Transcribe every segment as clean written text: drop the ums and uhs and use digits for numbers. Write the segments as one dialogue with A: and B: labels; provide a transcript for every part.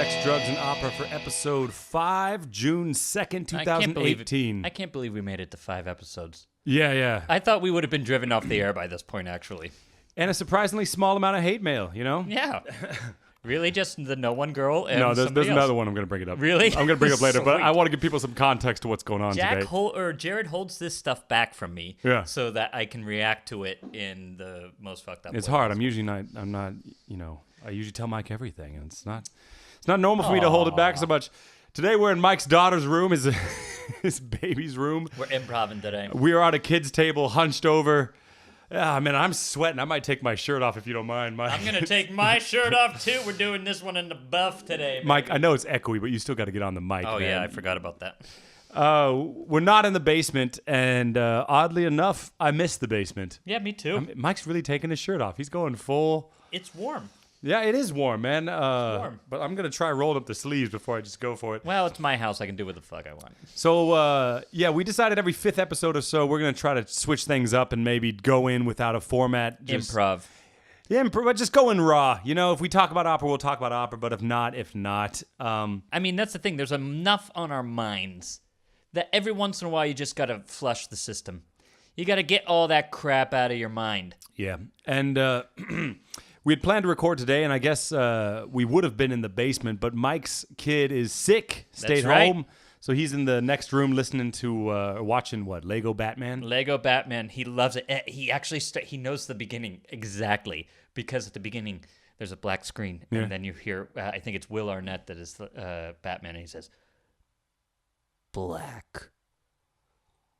A: Sex, Drugs, and Opera for episode 5, June 2nd, 2018.
B: I can't believe we made it to 5 episodes.
A: Yeah.
B: I thought we would have been driven off the air by this point, actually.
A: And a surprisingly small amount of hate mail, you know?
B: Yeah. Really, just the no one girl and
A: No, there's
B: somebody else?
A: another one I'm going to bring it up.
B: Really?
A: I'm going to bring it up later, but I want to give people some context to what's going on today.
B: Jared holds this stuff back from me, so that I can react to it in the most fucked up.
A: It's
B: way
A: hard.
B: possible.
A: I'm not. You know, I usually tell Mike everything, and it's not normal for me to hold it back so much. Today we're in Mike's daughter's room, his baby's room.
B: We're improving today.
A: We are at a kid's table, hunched over. Yeah, man, I'm sweating. I might take my shirt off if you don't mind, Mike.
B: I'm gonna take my shirt off too. We're doing this one in the buff today, baby.
A: Mike, I know it's echoey, but you still got to get on the mic.
B: Oh
A: man.
B: yeah, I forgot about that.
A: We're not in the basement, and oddly enough, I missed the basement.
B: Yeah, me too.
A: Mike's really taking his shirt off. He's going full.
B: It's warm.
A: Yeah, it is warm, man.
B: It's warm.
A: But I'm going to try rolling up the sleeves before I just go for it.
B: Well, it's my house. I can do what the fuck I want.
A: So, we decided every 5th episode or so, we're going to try to switch things up and maybe go in without a format.
B: Improv.
A: Yeah, but just go in raw. You know, if we talk about opera, we'll talk about opera, but if not.
B: I mean, that's the thing. There's enough on our minds that every once in a while you just got to flush the system. You got to get all that crap out of your mind.
A: Yeah, and we had planned to record today, and I guess we would have been in the basement, but Mike's kid is sick, stayed home, so he's in the next room listening to, watching what, Lego Batman?
B: Lego Batman, he loves it. He actually, he knows the beginning exactly, because at the beginning, there's a black screen, and then you hear, I think it's Will Arnett that is Batman, and he says, "Black.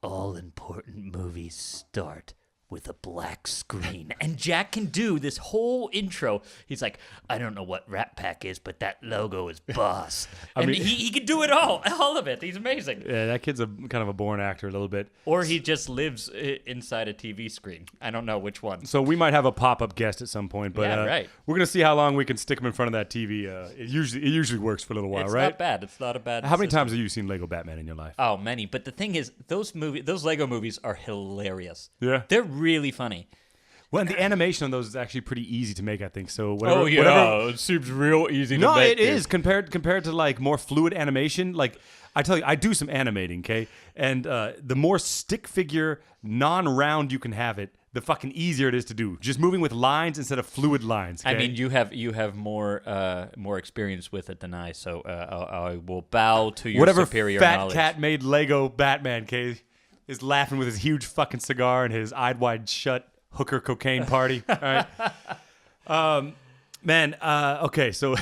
B: All important movies start with a black screen." And Jack can do this whole intro. He's like, "I don't know what Rat Pack is, but that logo is boss." And he can do it all of it. He's amazing.
A: Yeah, that kid's kind of a born actor a little bit.
B: Or he just lives inside a TV screen. I don't know which one.
A: So we might have a pop-up guest at some point, but
B: right.
A: We're going to see how long we can stick him in front of that TV. It usually works for a little while,
B: It's
A: right?
B: not bad. It's not a bad
A: How many
B: system.
A: times have you seen Lego Batman in your life?
B: Oh, many. But the thing is, those Lego movies are hilarious.
A: Yeah.
B: They're really funny.
A: Well, and the animation on those is actually pretty easy to make, I think. So whatever,
B: it seems real easy to
A: No,
B: make.
A: it is compared to like more fluid animation. Like I tell you, I do some animating, okay? And the more stick figure, non-round you can have it, the fucking easier it is to do. Just moving with lines instead of fluid lines. Okay?
B: I mean, you have more experience with it than I, so I will bow to your superior
A: fat
B: knowledge.
A: cat made Lego Batman, okay, is laughing with his huge fucking cigar and his eyed-wide shut hooker cocaine party. All right. Man, okay, so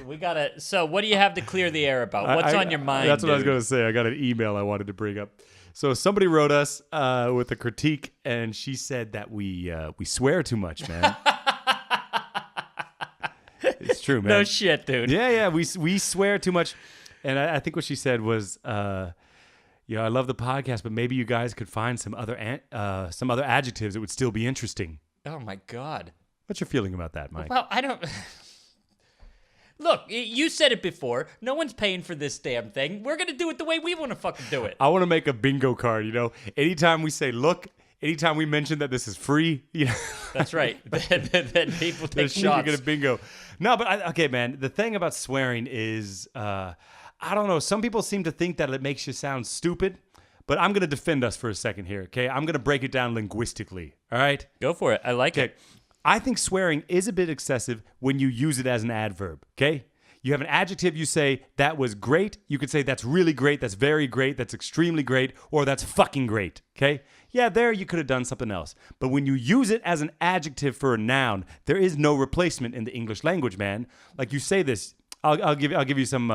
B: We gotta. So, what do you have to clear the air about? What's on your mind?
A: That's what I was going to say. I got an email I wanted to bring up. So somebody wrote us with a critique, and she said that we swear too much, man. It's true, man.
B: No shit, dude.
A: Yeah, we swear too much, and I think what she said was, I love the podcast, but maybe you guys could find some other adjectives that would still be interesting.
B: Oh my God.
A: What's your feeling about that, Mike?
B: Well, I don't. Look, you said it before. No one's paying for this damn thing. We're gonna do it the way we want to fucking do it.
A: I want to make a bingo card. You know, anytime we say "look," anytime we mention that this is free, you know.
B: That's right. then people take shots.
A: You get a bingo. No, but okay, man. The thing about swearing is, I don't know. Some people seem to think that it makes you sound stupid, but I'm gonna defend us for a second here. Okay, I'm gonna break it down linguistically. All right.
B: Go for it. I like it.
A: I think swearing is a bit excessive when you use it as an adverb, okay? You have an adjective, you say, that was great. You could say, that's really great, that's very great, that's extremely great, or that's fucking great, okay? Yeah, there you could have done something else. But when you use it as an adjective for a noun, there is no replacement in the English language, man. Like you say this, I'll give you some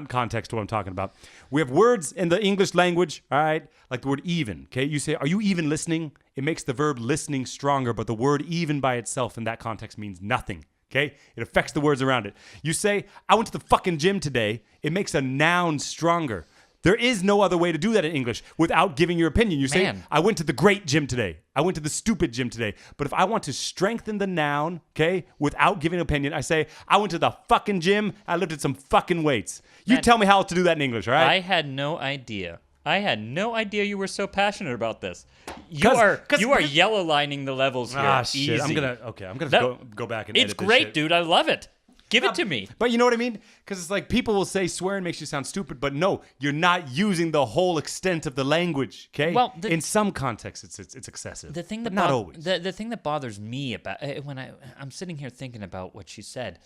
A: context to what I'm talking about. We have words in the English language, all right, like the word even, okay? You say, are you even listening? It makes the verb listening stronger, but the word even by itself in that context means nothing, okay? It affects the words around it. You say, I went to the fucking gym today. It makes a noun stronger. There is no other way to do that in English without giving your opinion. You say, I went to the great gym today. I went to the stupid gym today. But if I want to strengthen the noun, okay, without giving an opinion, I say, I went to the fucking gym. I lifted some fucking weights. You tell me how to do that in English, all right?
B: I had no idea. You were so passionate about this. You are yellow lining the levels here.
A: Ah, shit.
B: Easy.
A: I'm gonna go back and edit
B: It's great,
A: this shit.
B: dude. I love it. Give it to me.
A: But you know what I mean? Because it's like people will say swearing makes you sound stupid, but no, you're not using the whole extent of the language. Okay.
B: Well,
A: in some contexts, it's excessive.
B: The thing
A: but
B: that
A: not always.
B: The thing that bothers me about when I'm sitting here thinking about what she said,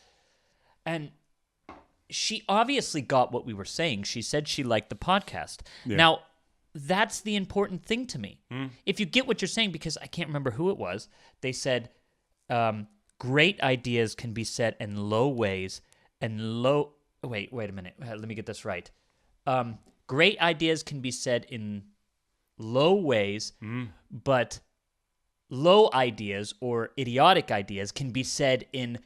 B: and she obviously got what we were saying. She said she liked the podcast.
A: Yeah.
B: Now, that's the important thing to me. If you get what you're saying, because I can't remember who it was, they said, great ideas can be said in low ways and low. Wait a minute. Let me get this right. Great ideas can be said in low ways, but low ideas or idiotic ideas can be said in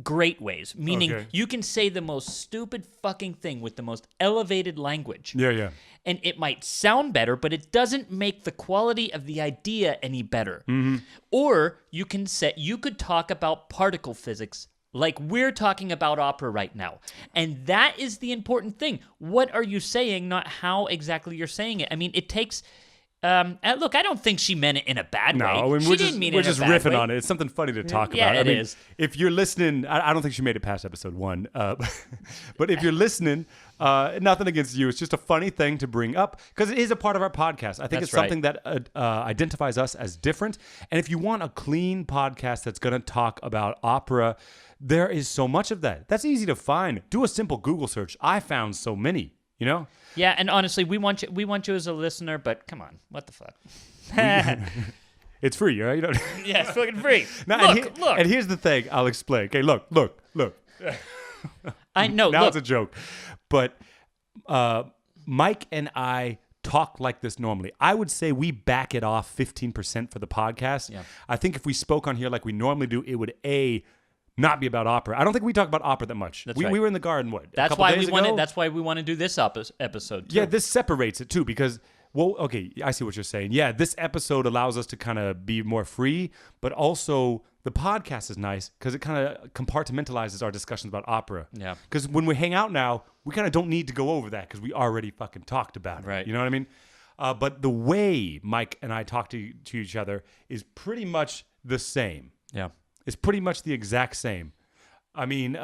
B: great ways. Meaning you can say the most stupid fucking thing with the most elevated language.
A: Yeah.
B: And it might sound better, but it doesn't make the quality of the idea any better. Or you could talk about particle physics like we're talking about opera right now. And that is the important thing. What are you saying, not how exactly you're saying it. I mean, it takes... look, I don't think she meant it in a bad way.
A: No,
B: She didn't mean it
A: we're
B: in a
A: just
B: bad
A: riffing
B: way.
A: on it. It's something funny to talk
B: Yeah,
A: about.
B: it is.
A: If you're listening, I don't think she made it past episode 1. But if you're listening, nothing against you. It's just a funny thing to bring up because it is a part of our podcast. I think
B: That's
A: it's something that identifies us as different. And if you want a clean podcast that's going to talk about opera, there is so much of that. That's easy to find. Do a simple Google search. I found so many. You know?
B: Yeah, and honestly, we want you as a listener, but come on, what the fuck?
A: It's free, right? You know?
B: Yeah, it's fucking free.
A: Now,
B: Look.
A: And here's the thing. I'll explain. Okay, look.
B: I know.
A: Now
B: Look,
A: it's a joke. But Mike and I talk like this normally. I would say we back it off 15% for the podcast.
B: Yeah.
A: I think if we spoke on here like we normally do, it would not be about opera. I don't think we talk about opera that much.
B: That's
A: we
B: right.
A: were in the garden, what?
B: that's
A: a couple
B: why
A: days
B: we wanted.
A: ago?
B: That's why we want to do this episode too.
A: Yeah, this separates it too because, well, okay, I see what you're saying. Yeah, this episode allows us to kind of be more free, but also the podcast is nice because it kind of compartmentalizes our discussions about opera.
B: Yeah.
A: Because when we hang out now, we kind of don't need to go over that because we already fucking talked about it.
B: Right.
A: You know what I mean? But the way Mike and I talk to each other is pretty much the same.
B: Yeah.
A: It's pretty much the exact same. I mean,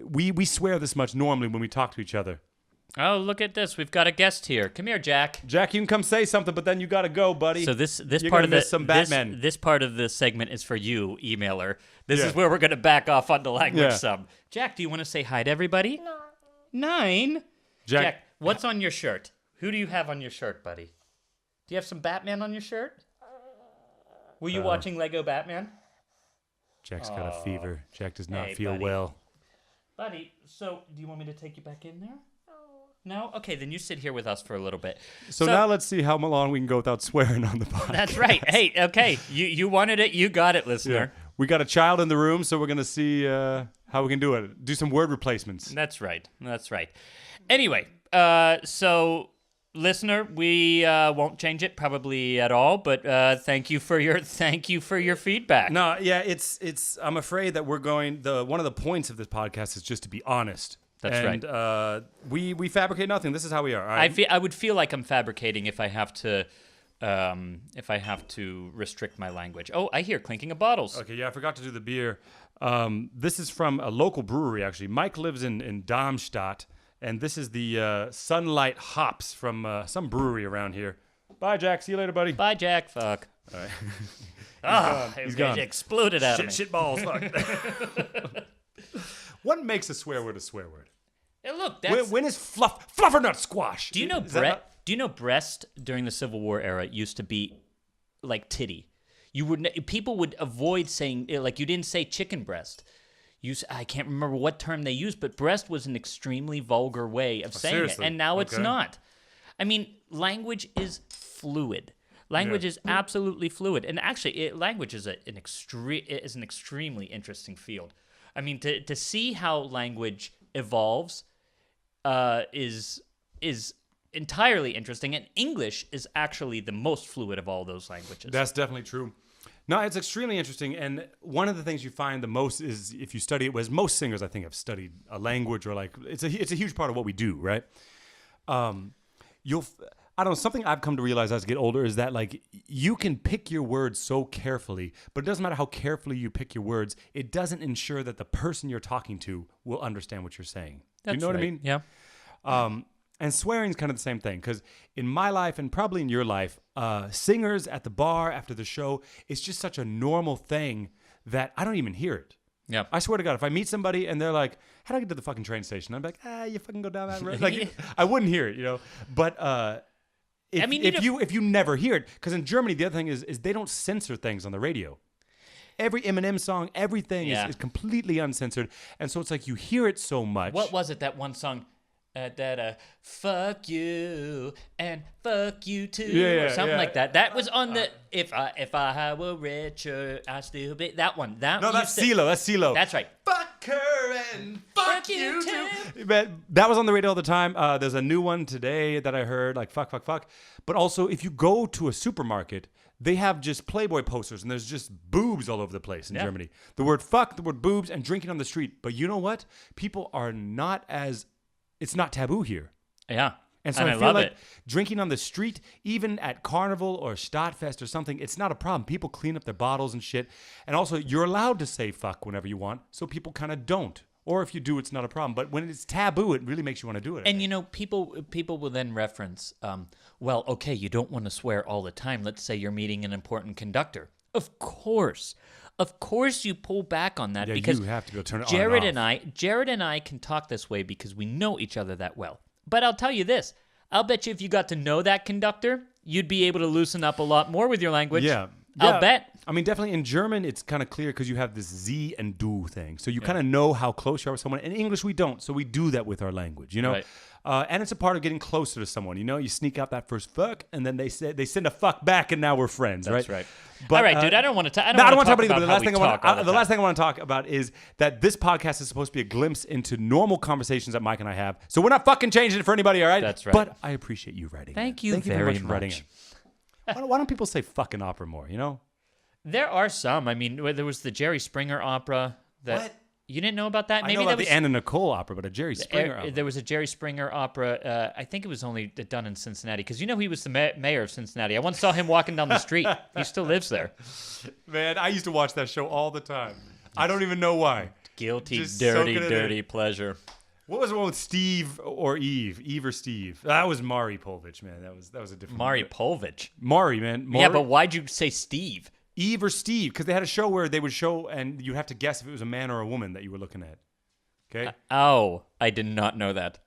A: we swear this much normally when we talk to each other.
B: Oh, look at this. We've got a guest here. Come here, Jack.
A: Jack, you can come say something, but then you got to go, buddy.
B: So this
A: You're
B: part
A: gonna
B: of
A: miss some Batman.
B: this part of the segment is for you, emailer. This
A: Yeah.
B: is where we're going to back off on the language
A: Yeah.
B: some. Jack, do you want to say hi to everybody? 9. Jack, what's on your shirt? Who do you have on your shirt, buddy? Do you have some Batman on your shirt? Were you watching Lego Batman?
A: Jack's got a fever. Jack does not
B: Hey,
A: feel
B: buddy.
A: well.
B: Buddy, so do you want me to take you back in there? No? Okay, then you sit here with us for a little bit.
A: So now let's see how long we can go without swearing on the podcast.
B: That's right. Hey, okay. You wanted it. You got it, listener.
A: Yeah. We got a child in the room, so we're going to see how we can do it. Do some word replacements.
B: That's right. Anyway, so listener, we won't change it probably at all, but thank you for your feedback.
A: No, yeah, it's. I'm afraid that we're going. One of the points of this podcast is just to be honest.
B: That's
A: right. And we fabricate nothing. This is how we are. All right?
B: I would feel like I'm fabricating if I have to restrict my language. Oh, I hear clinking of bottles.
A: Okay, yeah, I forgot to do the beer. This is from a local brewery, actually. Mike lives in Darmstadt, and this is the Sunlight Hops from some brewery around here. Bye, Jack. See you later, buddy.
B: Bye, Jack. Fuck.
A: All right.
B: He's
A: gone.
B: It exploded out of me.
A: Shit balls. Fuck. What makes a swear word a swear word?
B: Hey, look, that's...
A: When is fluffernut squash?
B: Do you know Do you know breast during the Civil War era used to be like titty? People would avoid saying, like, you didn't say chicken breast. I can't remember what term they used, but breast was an extremely vulgar way of saying
A: seriously?
B: it, and now it's
A: Okay.
B: not. I mean, language is fluid. Language is absolutely fluid, and actually, language is an extremely interesting field. I mean, to see how language evolves is entirely interesting, and English is actually the most fluid of all those languages.
A: That's definitely true. No, it's extremely interesting, and one of the things you find the most is if you study it. Was most singers, I think, have studied a language, or like it's a huge part of what we do, right? I don't know, something I've come to realize as I get older is that like you can pick your words so carefully, but it doesn't matter how carefully you pick your words, it doesn't ensure that the person you're talking to will understand what you're saying.
B: That's
A: you know what I
B: right.
A: mean?
B: Yeah.
A: And swearing is kind of the same thing, because in my life and probably in your life, singers at the bar after the show, it's just such a normal thing that I don't even hear it.
B: Yeah.
A: I swear to God, if I meet somebody and they're like, "How do I get to the fucking train station?" I'm like, "You fucking go down that road." Like, I wouldn't hear it, you know. But if you never hear it, because in Germany the other thing is they don't censor things on the radio. Every Eminem song, everything is completely uncensored, and so it's like you hear it so much.
B: What was it? That one song, fuck you and fuck you too, or something like that. That was on the if I were richer, I still be that one.
A: No, that's CeeLo. That's CeeLo.
B: That's right.
A: Fuck her and fuck you too. But that was on the radio all the time. There's a new one today that I heard, like fuck. But also, if you go to a supermarket, they have just Playboy posters, and there's just boobs all over the place in Germany. The word fuck, the word boobs, and drinking on the street. But you know what? People are not as... It's not taboo here.
B: Yeah.
A: And so I feel like drinking on the street, even at Carnival or Stadtfest or something, it's not a problem. People clean up their bottles and shit. And also, you're allowed to say fuck whenever you want, so people kind of don't. Or if you do, it's not a problem. But when it's taboo, it really makes you want to do it.
B: And, you know, people will then reference, well, okay, you don't want to swear all the time. Let's say you're meeting an important conductor. Of course you pull back on that, because
A: you have to go turn it
B: Jared
A: on and
B: off. Jared and I can talk this way because we know each other that well. But I'll tell you this. I'll bet you if you got to know that conducter, you'd be able to loosen up a lot more with your language.
A: Yeah.
B: I'll bet.
A: I mean, definitely in German, it's kind of clear because you have this Sie and Du thing. So you kind of know how close you are with someone. In English, we don't. So we do that with our language, you know?
B: Right.
A: And it's a part of getting closer to someone, you know? You sneak out that first fuck, and then they send a fuck back, and now we're friends,
B: That's
A: right?
B: right.
A: But,
B: all right, dude, I don't want to talk
A: about it either.
B: The last
A: thing I want to talk about is that this podcast is supposed to be a glimpse into normal conversations that Mike and I have. So we're not fucking changing it for anybody, all right?
B: That's right.
A: But I appreciate you writing.
B: Thank you
A: very
B: very
A: much for writing
B: much.
A: it. Why don't people say fucking opera more, you know?
B: There are some. I mean, there was the Jerry Springer opera.
A: What?
B: You didn't know about that?
A: I know about the Anna Nicole opera, but a Jerry Springer opera.
B: There was a Jerry Springer opera. I think it was only done in Cincinnati, because you know he was the mayor of Cincinnati. I once saw him walking down the street. He still lives there.
A: Man, I used to watch that show all the time. I don't even know why.
B: Guilty,
A: Just
B: dirty pleasure.
A: What was the one with Steve or Eve? Eve or Steve? That was Mari Povich, man. That was a different
B: Mari Povich.
A: Mari, man.
B: Yeah, but why'd you say Steve?
A: Eve or Steve, because they had a show where they would show, and you'd have to guess if it was a man or a woman that you were looking at. Okay?
B: I did not know that.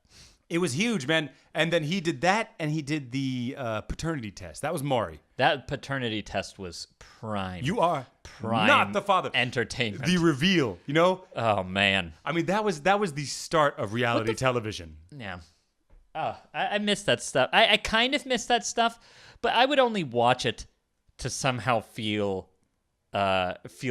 A: It was huge, man. And then he did that, and he did the paternity test. That was Maury.
B: That paternity test was prime.
A: You are
B: prime
A: not the father.
B: Entertainment.
A: The reveal, you know?
B: Oh, man.
A: I mean, that was the start of reality television.
B: Yeah. Oh, I miss that stuff. I kind of miss that stuff, but I would only watch it to somehow feel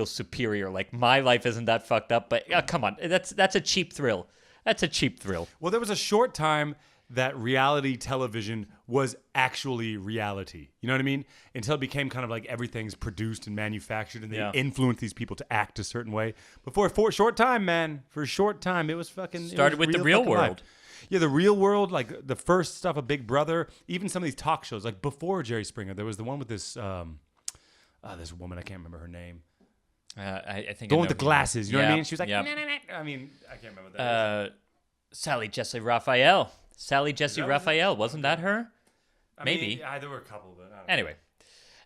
B: superior. Like, my life isn't that fucked up, but come on. That's a cheap thrill. That's a cheap thrill.
A: Well, there was a short time that reality television was actually reality. You know what I mean? Until it became kind of like everything's produced and manufactured, and they influence these people to act a certain way. But for a short time, man, it was fucking...
B: Started with the real world.
A: Life. Yeah, the real world, like the first stuff of Big Brother, even some of these talk shows, like before Jerry Springer, there was the one with this woman, I can't remember her name.
B: I think
A: the one with the glasses, you know what I mean? She was like,
B: yep.
A: I mean, I can't remember that.
B: Sally Jesse Raphael. Wasn't that her? Maybe.
A: There were a couple, but I don't know.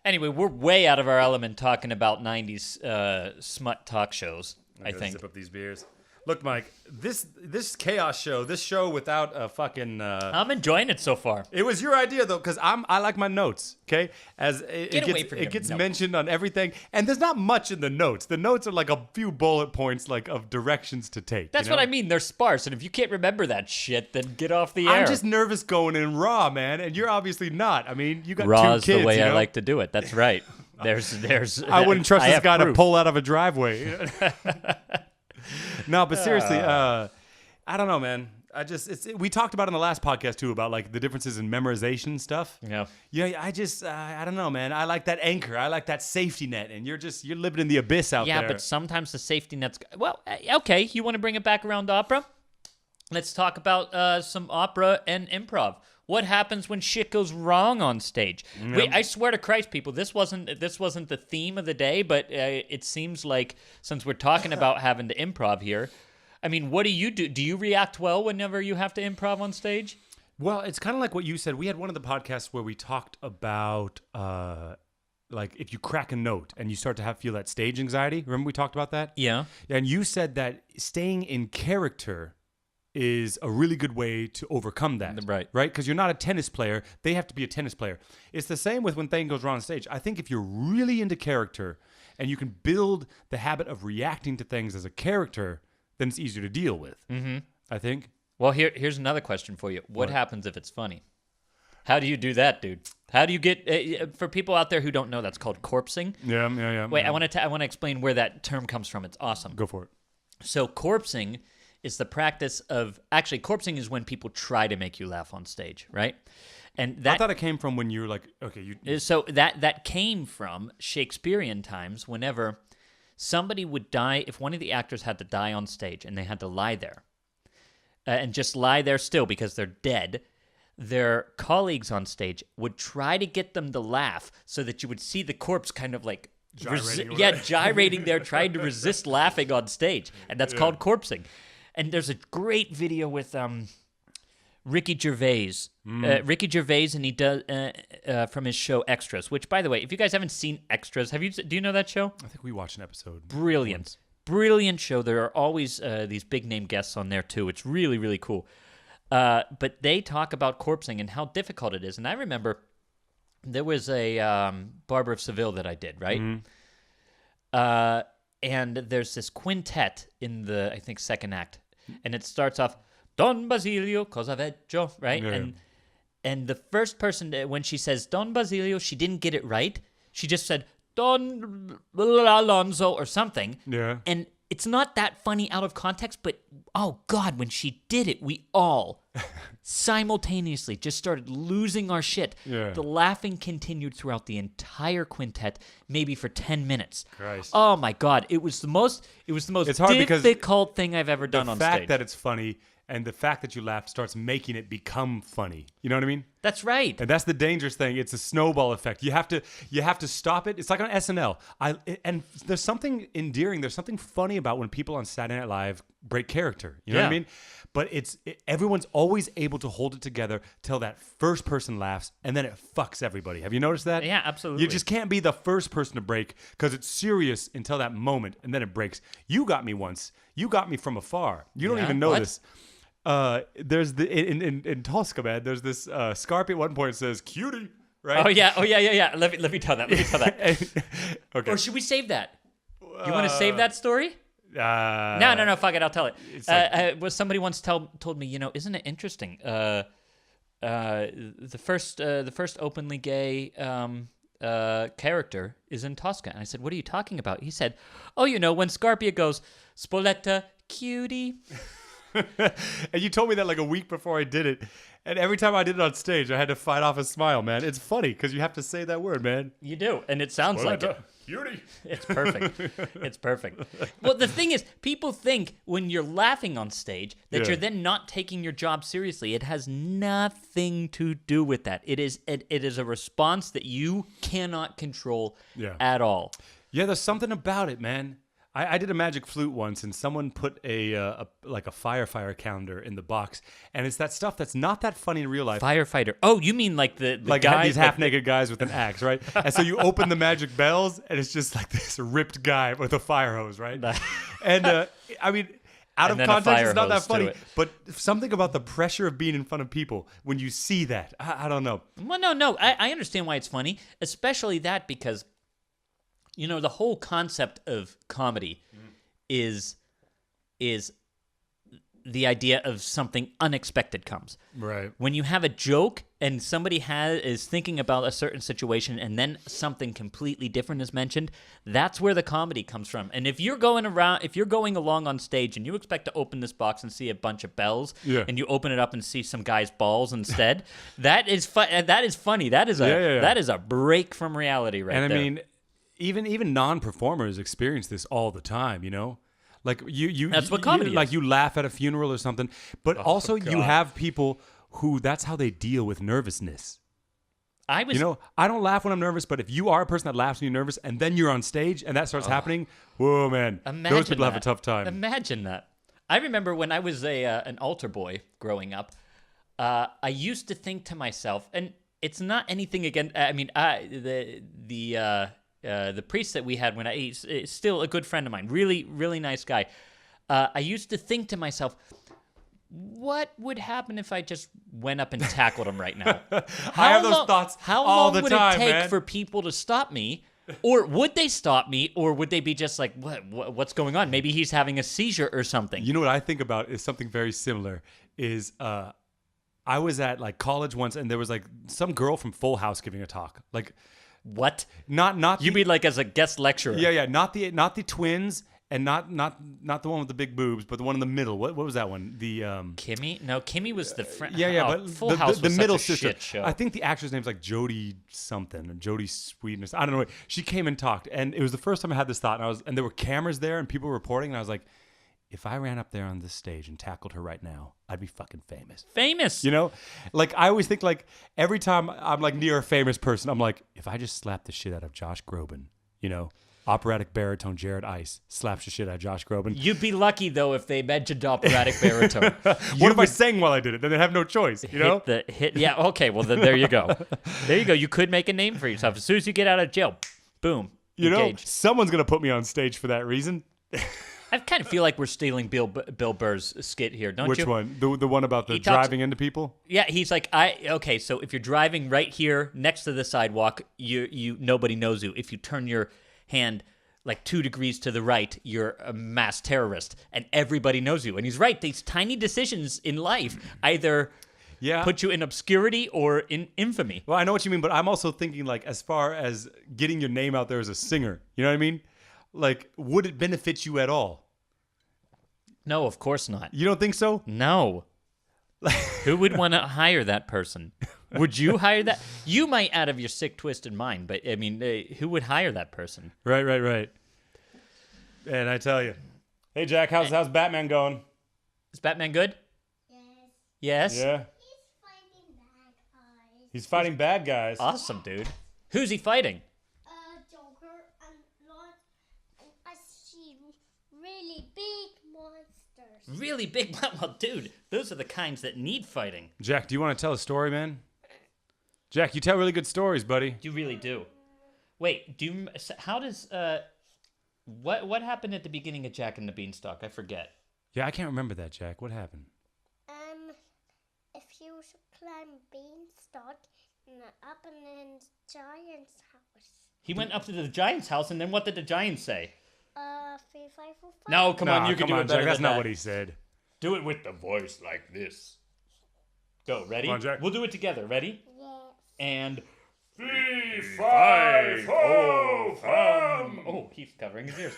B: Anyway, we're way out of our element talking about 90s smut talk shows, I think.
A: Zip up these beers. Look, Mike, this chaos show, this show without a fucking...
B: I'm enjoying it so far.
A: It was your idea, though, because I like my notes, okay? As it gets mentioned on everything, and there's not much in the notes. The notes are like a few bullet points, like of directions to take.
B: That's what I mean. They're sparse, and if you can't remember that shit, then get off the air.
A: I'm just nervous going in raw, man, and you're obviously not. I mean, you got
B: Raw's
A: 2 kids,
B: the way I
A: know?
B: like to do it. That's right. There's.
A: I wouldn't trust this guy
B: proof.
A: to pull out of a driveway. No, but seriously, I don't know, man. We talked about it in the last podcast too about like the differences in memorization stuff.
B: Yeah.
A: Yeah. I don't know, man. I like that anchor. I like that safety net, and you're living in the abyss out there.
B: Yeah, but sometimes the safety net's okay. You want to bring it back around to opera? Let's talk about some opera and improv. What happens when shit goes wrong on stage? Wait, I swear to Christ, people, this wasn't the theme of the day, but it seems like since we're talking about having to improv here, I mean, what do you do? Do you react well whenever you have to improv on stage?
A: Well, it's kind of like what you said. We had one of the podcasts where we talked about like if you crack a note and you start to feel that stage anxiety. Remember we talked about that?
B: Yeah.
A: And you said that staying in character is a really good way to overcome that.
B: Right.
A: Right? Because you're not a tennis player. They have to be a tennis player. It's the same with when things goes wrong on stage. I think if you're really into character and you can build the habit of reacting to things as a character, then it's easier to deal with. Mm-hmm. I think.
B: Well, here's another question for you. What happens if it's funny? How do you do that, dude? How do you get for people out there who don't know? That's called corpsing.
A: Yeah.
B: Wait, I want to explain where that term comes from. It's awesome.
A: Go for it.
B: So corpsing is the practice of corpsing is when people try to make you laugh on stage, right? And
A: I thought it came from when you were like, okay,
B: so that came from Shakespearean times. Whenever somebody would die, if one of the actors had to die on stage and they had to lie there and just lie there still because they're dead, their colleagues on stage would try to get them to laugh so that you would see the corpse kind of like gyrating there, trying to resist laughing on stage, and that's called corpsing. And there's a great video with Ricky Gervais. Ricky Gervais, and he does from his show Extras. Which, by the way, if you guys haven't seen Extras, do you know that show?
A: I think we watched an episode.
B: Brilliant show. There are always these big name guests on there too. It's really, really cool. But they talk about corpsing and how difficult it is. And I remember there was a Barber of Seville that I did, right? Mm-hmm. And there's this quintet in the, I think, second act. And it starts off, Don Basilio Cosaveggio, right?
A: Yeah.
B: And the first person, when she says Don Basilio, she didn't get it right. She just said, Don Alonso or something.
A: Yeah.
B: And it's not that funny out of context, but oh God, when she did it, we all simultaneously just started losing our shit.
A: Yeah.
B: The laughing continued throughout the entire quintet, maybe for 10 minutes.
A: Christ.
B: Oh my God, it was the most
A: It's hard
B: difficult thing I've ever done on stage.
A: The fact that it's funny and the fact that you laugh starts making it become funny. You know what I mean?
B: That's right.
A: And that's the dangerous thing. It's a snowball effect. You have to stop it. It's like on SNL. And there's something endearing. There's something funny about when people on Saturday Night Live break character. You know what I mean? But everyone's always able to hold it together till that first person laughs, and then it fucks everybody. Have you noticed that?
B: Yeah, absolutely.
A: You just can't be the first person to break because it's serious until that moment, and then it breaks. You got me once. You got me from afar. You don't even know this. There's in Tosca, man. There's this Scarpy at one point says "cutie," right?
B: Oh yeah. Let me tell that.
A: Okay.
B: Or should we save that? You want to save that story? No. Fuck it. I'll tell it. Was somebody once told me, isn't it interesting? The first openly gay character is in Tosca, and I said, "What are you talking about?" He said, "Oh, when Scarpia goes, Spoletta, cutie."
A: And you told me that like a week before I did it. And every time I did it on stage, I had to fight off a smile, man. It's funny because you have to say that word, man.
B: You do, and it sounds like it.
A: Cutie.
B: It's perfect. It's perfect. Well, the thing is, people think when you're laughing on stage that you're then not taking your job seriously. It has nothing to do with that. It is a response that you cannot control at all.
A: Yeah, there's something about it, man. I did a magic flute once, and someone put a firefighter calendar in the box, and it's that stuff that's not that funny in real life.
B: Firefighter. Oh, you mean like the guy,
A: these half-naked guys with an axe, right? And so you open the magic bells, and it's just like this ripped guy with a fire hose, right? And I mean, out of context, it's not that funny, but something about the pressure of being in front of people when you see that, I don't know.
B: Well, no, I understand why it's funny, especially that because. The whole concept of comedy is the idea of something unexpected comes.
A: Right.
B: When you have a joke and somebody is thinking about a certain situation and then something completely different is mentioned, that's where the comedy comes from. And if you're going along on stage and you expect to open this box and see a bunch of bells and you open it up and see some guy's balls instead, that is funny. That is a break from reality right there.
A: And I mean, even non-performers experience this all the time, Like you
B: that's what comedy is.
A: Like you laugh at a funeral or something, but also you have people who that's how they deal with nervousness.
B: I was.
A: You know, I don't laugh when I'm nervous, but if you are a person that laughs when you're nervous and then you're on stage and that starts happening, whoa, man, those people have a tough time.
B: Imagine that. I remember when I was an altar boy growing up, I used to think to myself, and it's not anything against. I mean, the priest that we had when he's still a good friend of mine, really, really nice guy. I used to think to myself, what would happen if I just went up and tackled him right now?
A: I have those thoughts
B: how
A: all
B: long
A: the
B: would
A: time,
B: it take
A: man.
B: for people to stop me? Or would they stop me? Or would they be just like, what's going on? Maybe he's having a seizure or something.
A: You know what I think about is something very similar. Is I was at like college once, and there was like some girl from Full House giving a talk. Like,
B: What?
A: not
B: You mean like as a guest lecturer?
A: yeah, not the twins, and not the one with the big boobs, but the one in the middle. What was that one? The
B: Kimmy? No, Kimmy was the friend.
A: Yeah,
B: Oh,
A: but
B: Full House
A: the
B: was
A: middle
B: such a
A: sister.
B: shit show.
A: I think the actress name's like Jodie something, or Jodie Sweetness. I don't know. She came and talked, and it was the first time I had this thought, and there were cameras there and people were reporting, and I was like, if I ran up there on this stage and tackled her right now, I'd be fucking famous.
B: Famous.
A: You know, like I always think like every time I'm like near a famous person, I'm like, if I just slap the shit out of Josh Groban, you know, operatic baritone Jared Ice slaps the shit out of Josh Groban.
B: You'd be lucky though if they mentioned operatic baritone.
A: What if I sang while I did it? Then they'd have no choice, you know?
B: Yeah, okay, well then there you go. There you go. You could make a name for yourself. As soon as you get out of jail, boom.
A: You know,
B: engaged.
A: someone's gonna put me on stage for that reason.
B: I kind of feel like we're stealing Bill Burr's skit here, don't
A: Which
B: you?
A: one? The one about the
B: He talks-
A: driving into people?
B: Yeah, he's like, okay, so if you're driving right here next to the sidewalk, you nobody knows you. If you turn your hand like 2 degrees to the right, you're a mass terrorist, and everybody knows you. And he's right. These tiny decisions in life either put you in obscurity or in infamy.
A: Well, I know what you mean, but I'm also thinking like as far as getting your name out there as a singer. You know what I mean? Like, would it benefit you at all?
B: No, of course not.
A: You don't think so?
B: No. Who would want to hire that person? Would you hire that? You might out of your sick, twisted mind, but I mean, who would hire that person?
A: Right. And I tell you, hey Jack, how's Batman going?
B: Is Batman good?
C: Yes.
B: Yes?
A: Yeah,
C: He's fighting bad guys.
A: he's fighting bad guys.
B: Awesome, dude. Who's he fighting?
C: Joker and Lord. And I see really big monsters.
B: Really big. Well, dude, those are the kinds that need fighting.
A: Jack, do you want to tell a story, man? Jack, you tell really good stories, buddy.
B: You really do. Wait, how does, what happened at the beginning of Jack and the Beanstalk? I forget.
A: Yeah, I can't remember that, Jack. What happened?
C: If you climb beanstalk up in the giant's house.
B: He went up to the Giant's house, and then what did the Giant say?
C: 3, 5, 4, 5.
B: No, come on, you can do it better
A: Jack. That's
B: than
A: not
B: that.
A: what he said.
B: Do it with the voice like this. Go, ready?
A: Come on, Jack.
B: We'll do it together. Ready?
C: Yes.
B: And... Oh, he's covering his ears.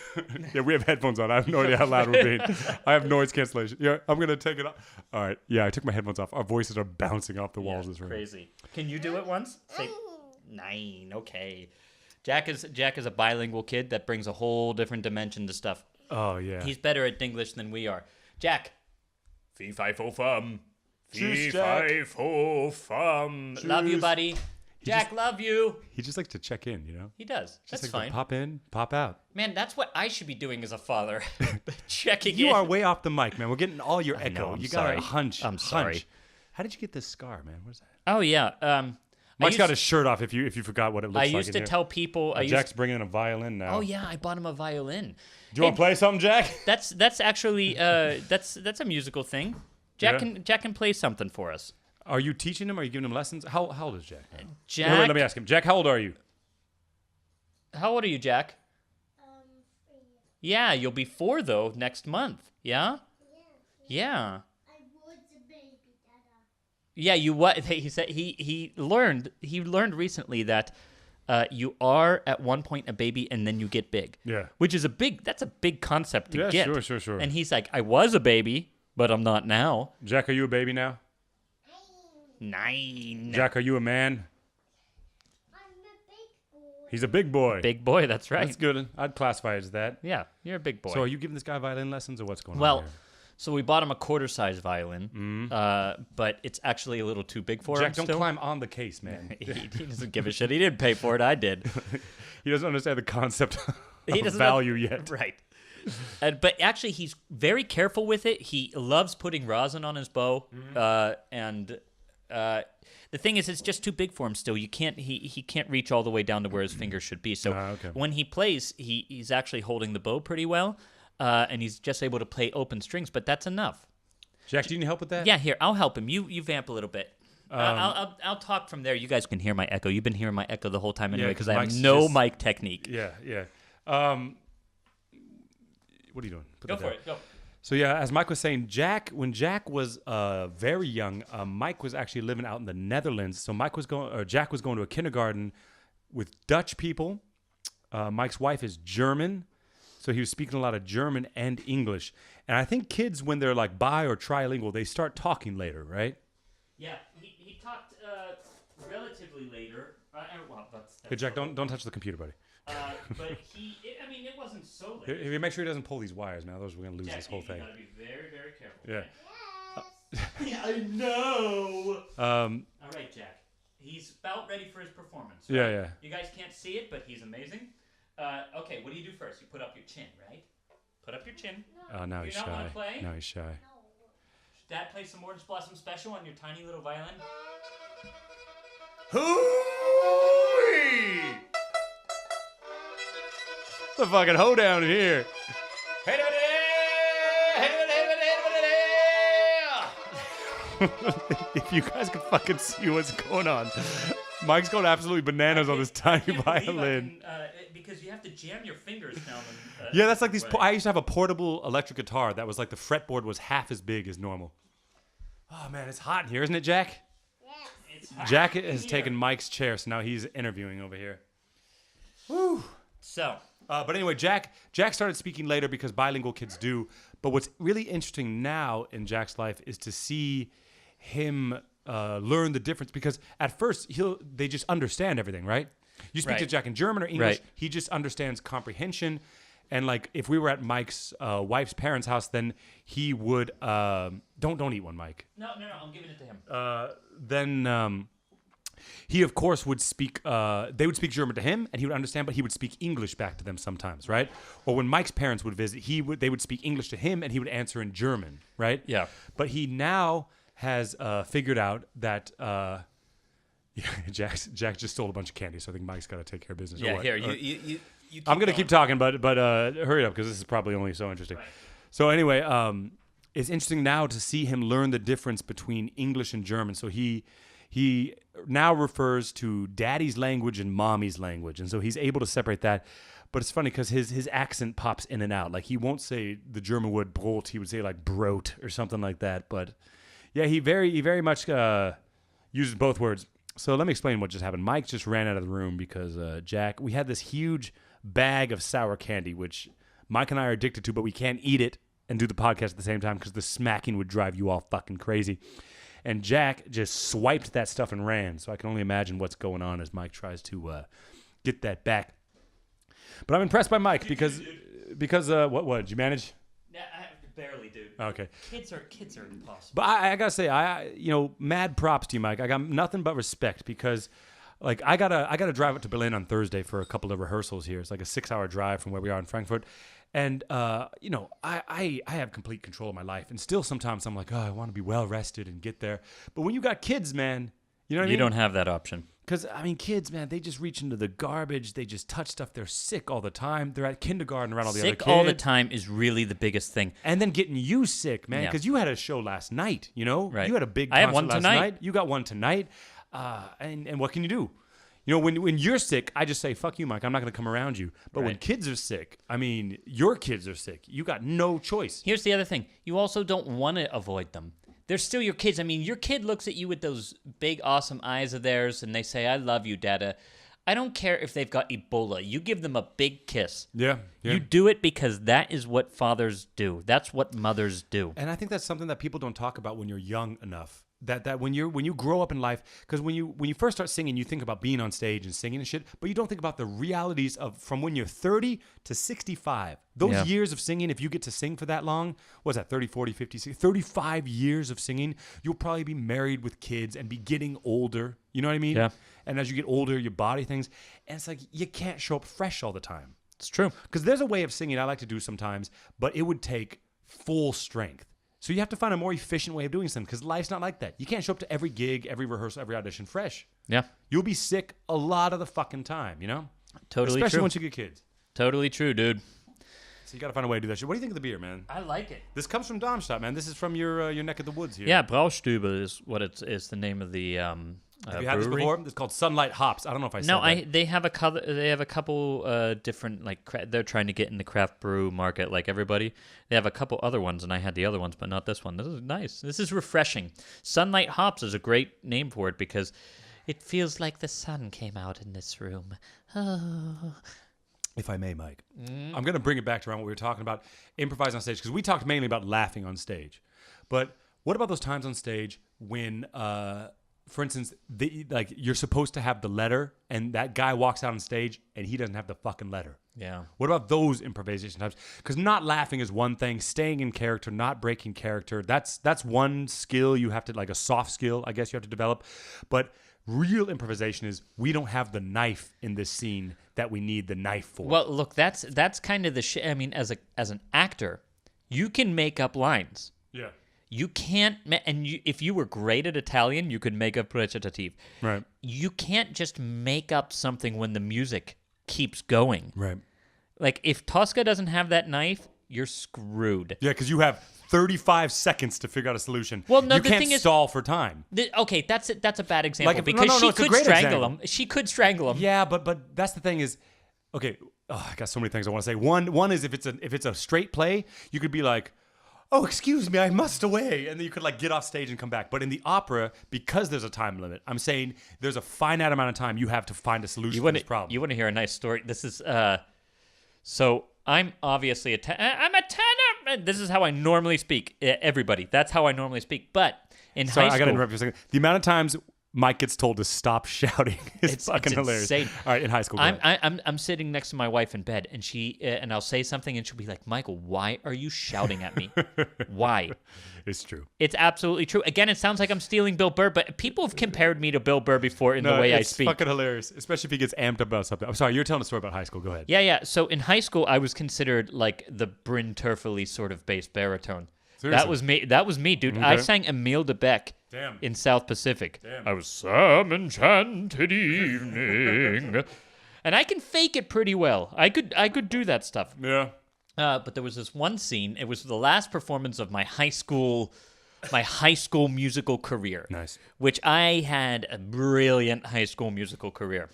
A: Yeah, we have headphones on. I have no idea how loud we're being. I have noise cancellation. Yeah, I'm going to take it off. All right. Yeah, I took my headphones off. Our voices are bouncing off the walls of this room.
B: Crazy. Can you do it once? Say 9. Okay. Jack is a bilingual kid that brings a whole different dimension to stuff.
A: Oh, yeah.
B: He's better at English than we are. Jack. Fee fi fo fum. Fee
A: Cheers, Jack.
B: fi fo fum. Love you,
A: Cheers.
B: buddy. Jack, love you.
A: He just likes to check in, you know?
B: He does.
A: Just
B: That's
A: like
B: fine.
A: to pop in, pop out.
B: Man, that's what I should be doing as a father. Checking
A: You
B: in.
A: are way off the mic, man. We're getting all your echo.
B: I'm
A: You got
B: sorry.
A: a hunch.
B: I'm sorry.
A: Hunch. How did you get this scar, man? What is that?
B: Oh, yeah.
A: Mike's got his shirt off if you forgot what it looks
B: I
A: like.
B: used to
A: in
B: tell people.
A: here. Jack's bringing in a violin now.
B: Oh yeah, I bought him a violin.
A: Do you want to play something, Jack?
B: That's actually that's a musical thing. Jack
A: Yeah.
B: can play something for us.
A: Are you teaching him? Are you giving him lessons? How old is Jack?
B: Jack,
A: Wait, let me ask him. Jack, how old are you?
B: how old are you, Jack?
C: 3.
B: Yeah, you'll be 4 though next month. Yeah. Yeah.
C: I was a baby, Dada.
B: Yeah. You what? He said he learned recently that you are at one point a baby and then you get big.
A: Yeah.
B: Which is a big concept to
A: Yeah,
B: get.
A: sure.
B: And he's like, I was a baby, but I'm not now.
A: Jack, are you a baby now?
B: 9.
A: Jack, are you a man?
C: I'm a big boy.
A: He's a big boy.
B: Big boy. That's right.
A: That's good. I'd classify it as that.
B: Yeah, you're a big boy.
A: So are you giving this guy violin lessons or what's going on
B: Well,
A: here?
B: So we bought him a quarter-size violin, but it's actually a little too big for him.
A: Jack, don't
B: still.
A: climb on the case, man.
B: He doesn't give a shit. He didn't pay for it. I did.
A: He doesn't understand the concept
B: He
A: of
B: doesn't
A: value
B: know-
A: yet.
B: Right. But actually, he's very careful with it. He loves putting rosin on his bow, and the thing is, it's just too big for him. Still, you can't. He can't reach all the way down to where his fingers should be. So
A: Okay.
B: when he plays, he's actually holding the bow pretty well, and he's just able to play open strings. But that's enough.
A: Jack, do you need help with that?
B: Yeah, here, I'll help him. You vamp a little bit. I'll talk from there. You guys can hear my echo. You've been hearing my echo the whole time anyway,
A: 'cause
B: because I have
A: Mike's
B: no
A: just-
B: mic technique.
A: Yeah. What are you doing? Put
B: Go
A: that
B: for
A: down.
B: it. Go.
A: So yeah, as Mike was saying, when Jack was very young, Mike was actually living out in the Netherlands. So Jack was going to a kindergarten with Dutch people. Mike's wife is German, so he was speaking a lot of German and English. And I think kids, when they're like bi or trilingual, they start talking later, right?
B: Yeah, he talked relatively later. Well, that's
A: Hey, Jack, don't touch the computer, buddy.
B: but it wasn't so late.
A: Here, make sure he doesn't pull these wires, man. Otherwise, we're gonna lose
B: Jack,
A: this whole
B: you
A: thing.
B: gotta be very, very careful.
A: Yeah.
B: okay? Yeah, I know.
A: Um,
B: All right, Jack. He's about ready for his performance.
A: Yeah,
B: right?
A: yeah.
B: You guys can't see it, but he's amazing. Okay, what do you do first? You put up your chin, right? Put up your chin.
A: oh, now he's
B: You don't wanna
A: shy.
B: play?
A: Now he's shy.
B: Dad play some Orange Blossom Special on your tiny little violin.
A: Hoo-wee! The fucking hoedown in here. If you guys could fucking see what's going on, Mike's going absolutely bananas on this tiny
B: Can't believe I
A: violin.
B: can, because you have to jam your fingers down.
A: Yeah, that's like these.
B: Right.
A: I used to have a portable electric guitar that was like the fretboard was half as big as normal. Oh man, it's hot in here, isn't it, Jack?
C: Yes.
B: It's hot
A: Jack
B: in
A: has
B: here.
A: taken Mike's chair, so now he's interviewing over here.
B: So,
A: But anyway, Jack started speaking later because bilingual kids do. But what's really interesting now in Jack's life is to see him learn the difference, because at first they just understand everything, right? You speak to
B: Right.
A: Jack in German or English,
B: Right.
A: he just understands comprehension. And like if we were at Mike's wife's parents' house, then he would don't eat one, Mike.
B: no, I'm giving it to him.
A: Then he of course would speak they would speak German to him and he would understand, but he would speak English back to them sometimes, right? Or when Mike's parents would visit, they would speak English to him and he would answer in German, right?
B: Yeah.
A: But he now has figured out that Jack just stole a bunch of candy, so I think Mike's got to take care of business. Or
B: Yeah,
A: what?
B: here,
A: Or-
B: you keep
A: I'm gonna
B: going.
A: keep talking, but hurry up because this is probably only so interesting.
B: Right.
A: So anyway, it's interesting now to see him learn the difference between English and German. So he now refers to daddy's language and mommy's language, and so he's able to separate that. But it's funny because his accent pops in and out. Like he won't say the German word Brot, he would say like Brot or something like that. But yeah, he very much uses both words. So let me explain what just happened. Mike just ran out of the room because we had this huge bag of sour candy, which Mike and I are addicted to, but we can't eat it and do the podcast at the same time because the smacking would drive you all fucking crazy. And Jack just swiped that stuff and ran. So I can only imagine what's going on as Mike tries to get that back. But I'm impressed by Mike because what did you manage?
B: Yeah, barely, dude.
A: Okay.
B: Kids are impossible.
A: But I gotta say, mad props to you, Mike. I got nothing but respect because, like, I gotta drive up to Berlin on Thursday for a couple of rehearsals here. It's like a 6-hour drive from where we are in Frankfurt, and I have complete control of my life, and still sometimes I'm like, oh, I want to be well rested and get there. But when you got kids, man, you know what I mean?
B: You don't have that option.
A: Because, I mean, kids, man, they just reach into the garbage. They just touch stuff. They're sick all the time. They're at kindergarten around all the other kids.
B: Sick all the time is really the biggest thing.
A: And then getting you sick, man,
B: Yeah.
A: because you had a show last night, you know?
B: Right.
A: You had a big
B: I
A: concert
B: have one
A: last
B: tonight.
A: night. You got one tonight. And what can you do? You know, when you're sick, I just say, fuck you, Mike. I'm not going to come around you. But when
B: Right.
A: kids are sick, I mean, your kids are sick. You got no choice.
B: Here's the other thing. You also don't want to avoid them. They're still your kids. I mean, your kid looks at you with those big, awesome eyes of theirs, and they say, I love you, Dada. I don't care if they've got Ebola. You give them a big kiss.
A: Yeah.
B: You do it because that is what fathers do. That's what mothers do.
A: And I think that's something that people don't talk about when you're young enough. that when you grow up in life, because when you first start singing, you think about being on stage and singing and shit, but you don't think about the realities of from when you're 30 to 65. Those years of singing, if you get to sing for that long, what's that, 30, 40, 50, 60, 35 years of singing, you'll probably be married with kids and be getting older. You know what I mean?
B: Yeah.
A: And as you get older, your body things, and it's like you can't show up fresh all the time.
B: It's true.
A: Because there's a way of singing I like to do sometimes, but it would take full strength. So you have to find a more efficient way of doing something, because life's not like that. You can't show up to every gig, every rehearsal, every audition fresh.
B: Yeah.
A: You'll be sick a lot of the fucking time, you know?
B: Totally
A: Especially
B: true.
A: once you get kids.
B: Totally true, dude.
A: So you got to find a way to do that shit. What do you think of the beer, man?
B: I like it.
A: This comes from Darmstadt, man. This is from your neck of the woods here.
B: Yeah, Braustube is what is the name of the
A: Have you had this before? It's called Sunlight Hops. I don't know if I said that.
B: They have a couple different they're trying to get in the craft brew market like everybody. They have a couple other ones, and I had the other ones, but not this one. This is nice. This is refreshing. Sunlight Hops is a great name for it because it feels like the sun came out in this room. Oh.
A: If I may, Mike, I'm going to bring it back to around what we were talking about, improvising on stage, because we talked mainly about laughing on stage. But what about those times on stage when, for instance, you're supposed to have the letter, and that guy walks out on stage, and he doesn't have the fucking letter?
B: Yeah.
A: What about those improvisation times? Because not laughing is one thing, staying in character, not breaking character, that's one skill you have to, like a soft skill, I guess you have to develop. But real improvisation is we don't have the knife in this scene that we need the knife for.
B: Well, look, that's kind of the shit. I mean, as an actor, you can make up lines.
A: Yeah.
B: You can't, if you were great at Italian, you could make up recitative.
A: Right.
B: You can't just make up something when the music keeps going.
A: Right.
B: Like, if Tosca doesn't have that knife, you're screwed.
A: Yeah, because you have 35 seconds to figure out a solution.
B: Well, no,
A: you
B: the
A: can't
B: thing is,
A: stall for time.
B: Okay, that's a bad example
A: Like,
B: because
A: no, it's a
B: she could
A: great
B: strangle
A: example.
B: him. She could strangle him.
A: Yeah, but that's the thing is, okay. Oh, I got so many things I want to say. One is if it's a straight play, you could be like, "Oh, excuse me, I must away," and then you could like get off stage and come back. But in the opera, because there's a time limit, I'm saying there's a finite amount of time you have to find a solution to this problem.
B: You want to hear a nice story? This is so I'm obviously I'm a tenor. This is how I normally speak. Everybody, that's how I normally speak. But in high school,
A: I got to interrupt you for a second. The amount of times Mike gets told to stop shouting is fucking hilarious.
B: Insane.
A: All right, in high school, go ahead.
B: I'm sitting next to my wife in bed, and and I'll say something, and she'll be like, "Michael, why are you shouting at me? Why?"
A: It's true.
B: It's absolutely true. Again, it sounds like I'm stealing Bill Burr, but people have compared me to Bill Burr before in the way I speak.
A: It's fucking hilarious, especially if he gets amped up about something. I'm sorry, you're telling a story about high school. Go ahead.
B: Yeah. So in high school, I was considered like the Bryn Terfeli sort of bass baritone.
A: Seriously?
B: That was me, dude.
A: Okay.
B: I sang Emile de Beck
A: Damn.
B: in South Pacific.
A: Damn.
B: I was some enchanted evening, and I can fake it pretty well. I could do that stuff.
A: Yeah.
B: But there was this one scene. It was the last performance of my high school musical career.
A: Nice.
B: Which I had a brilliant high school musical career.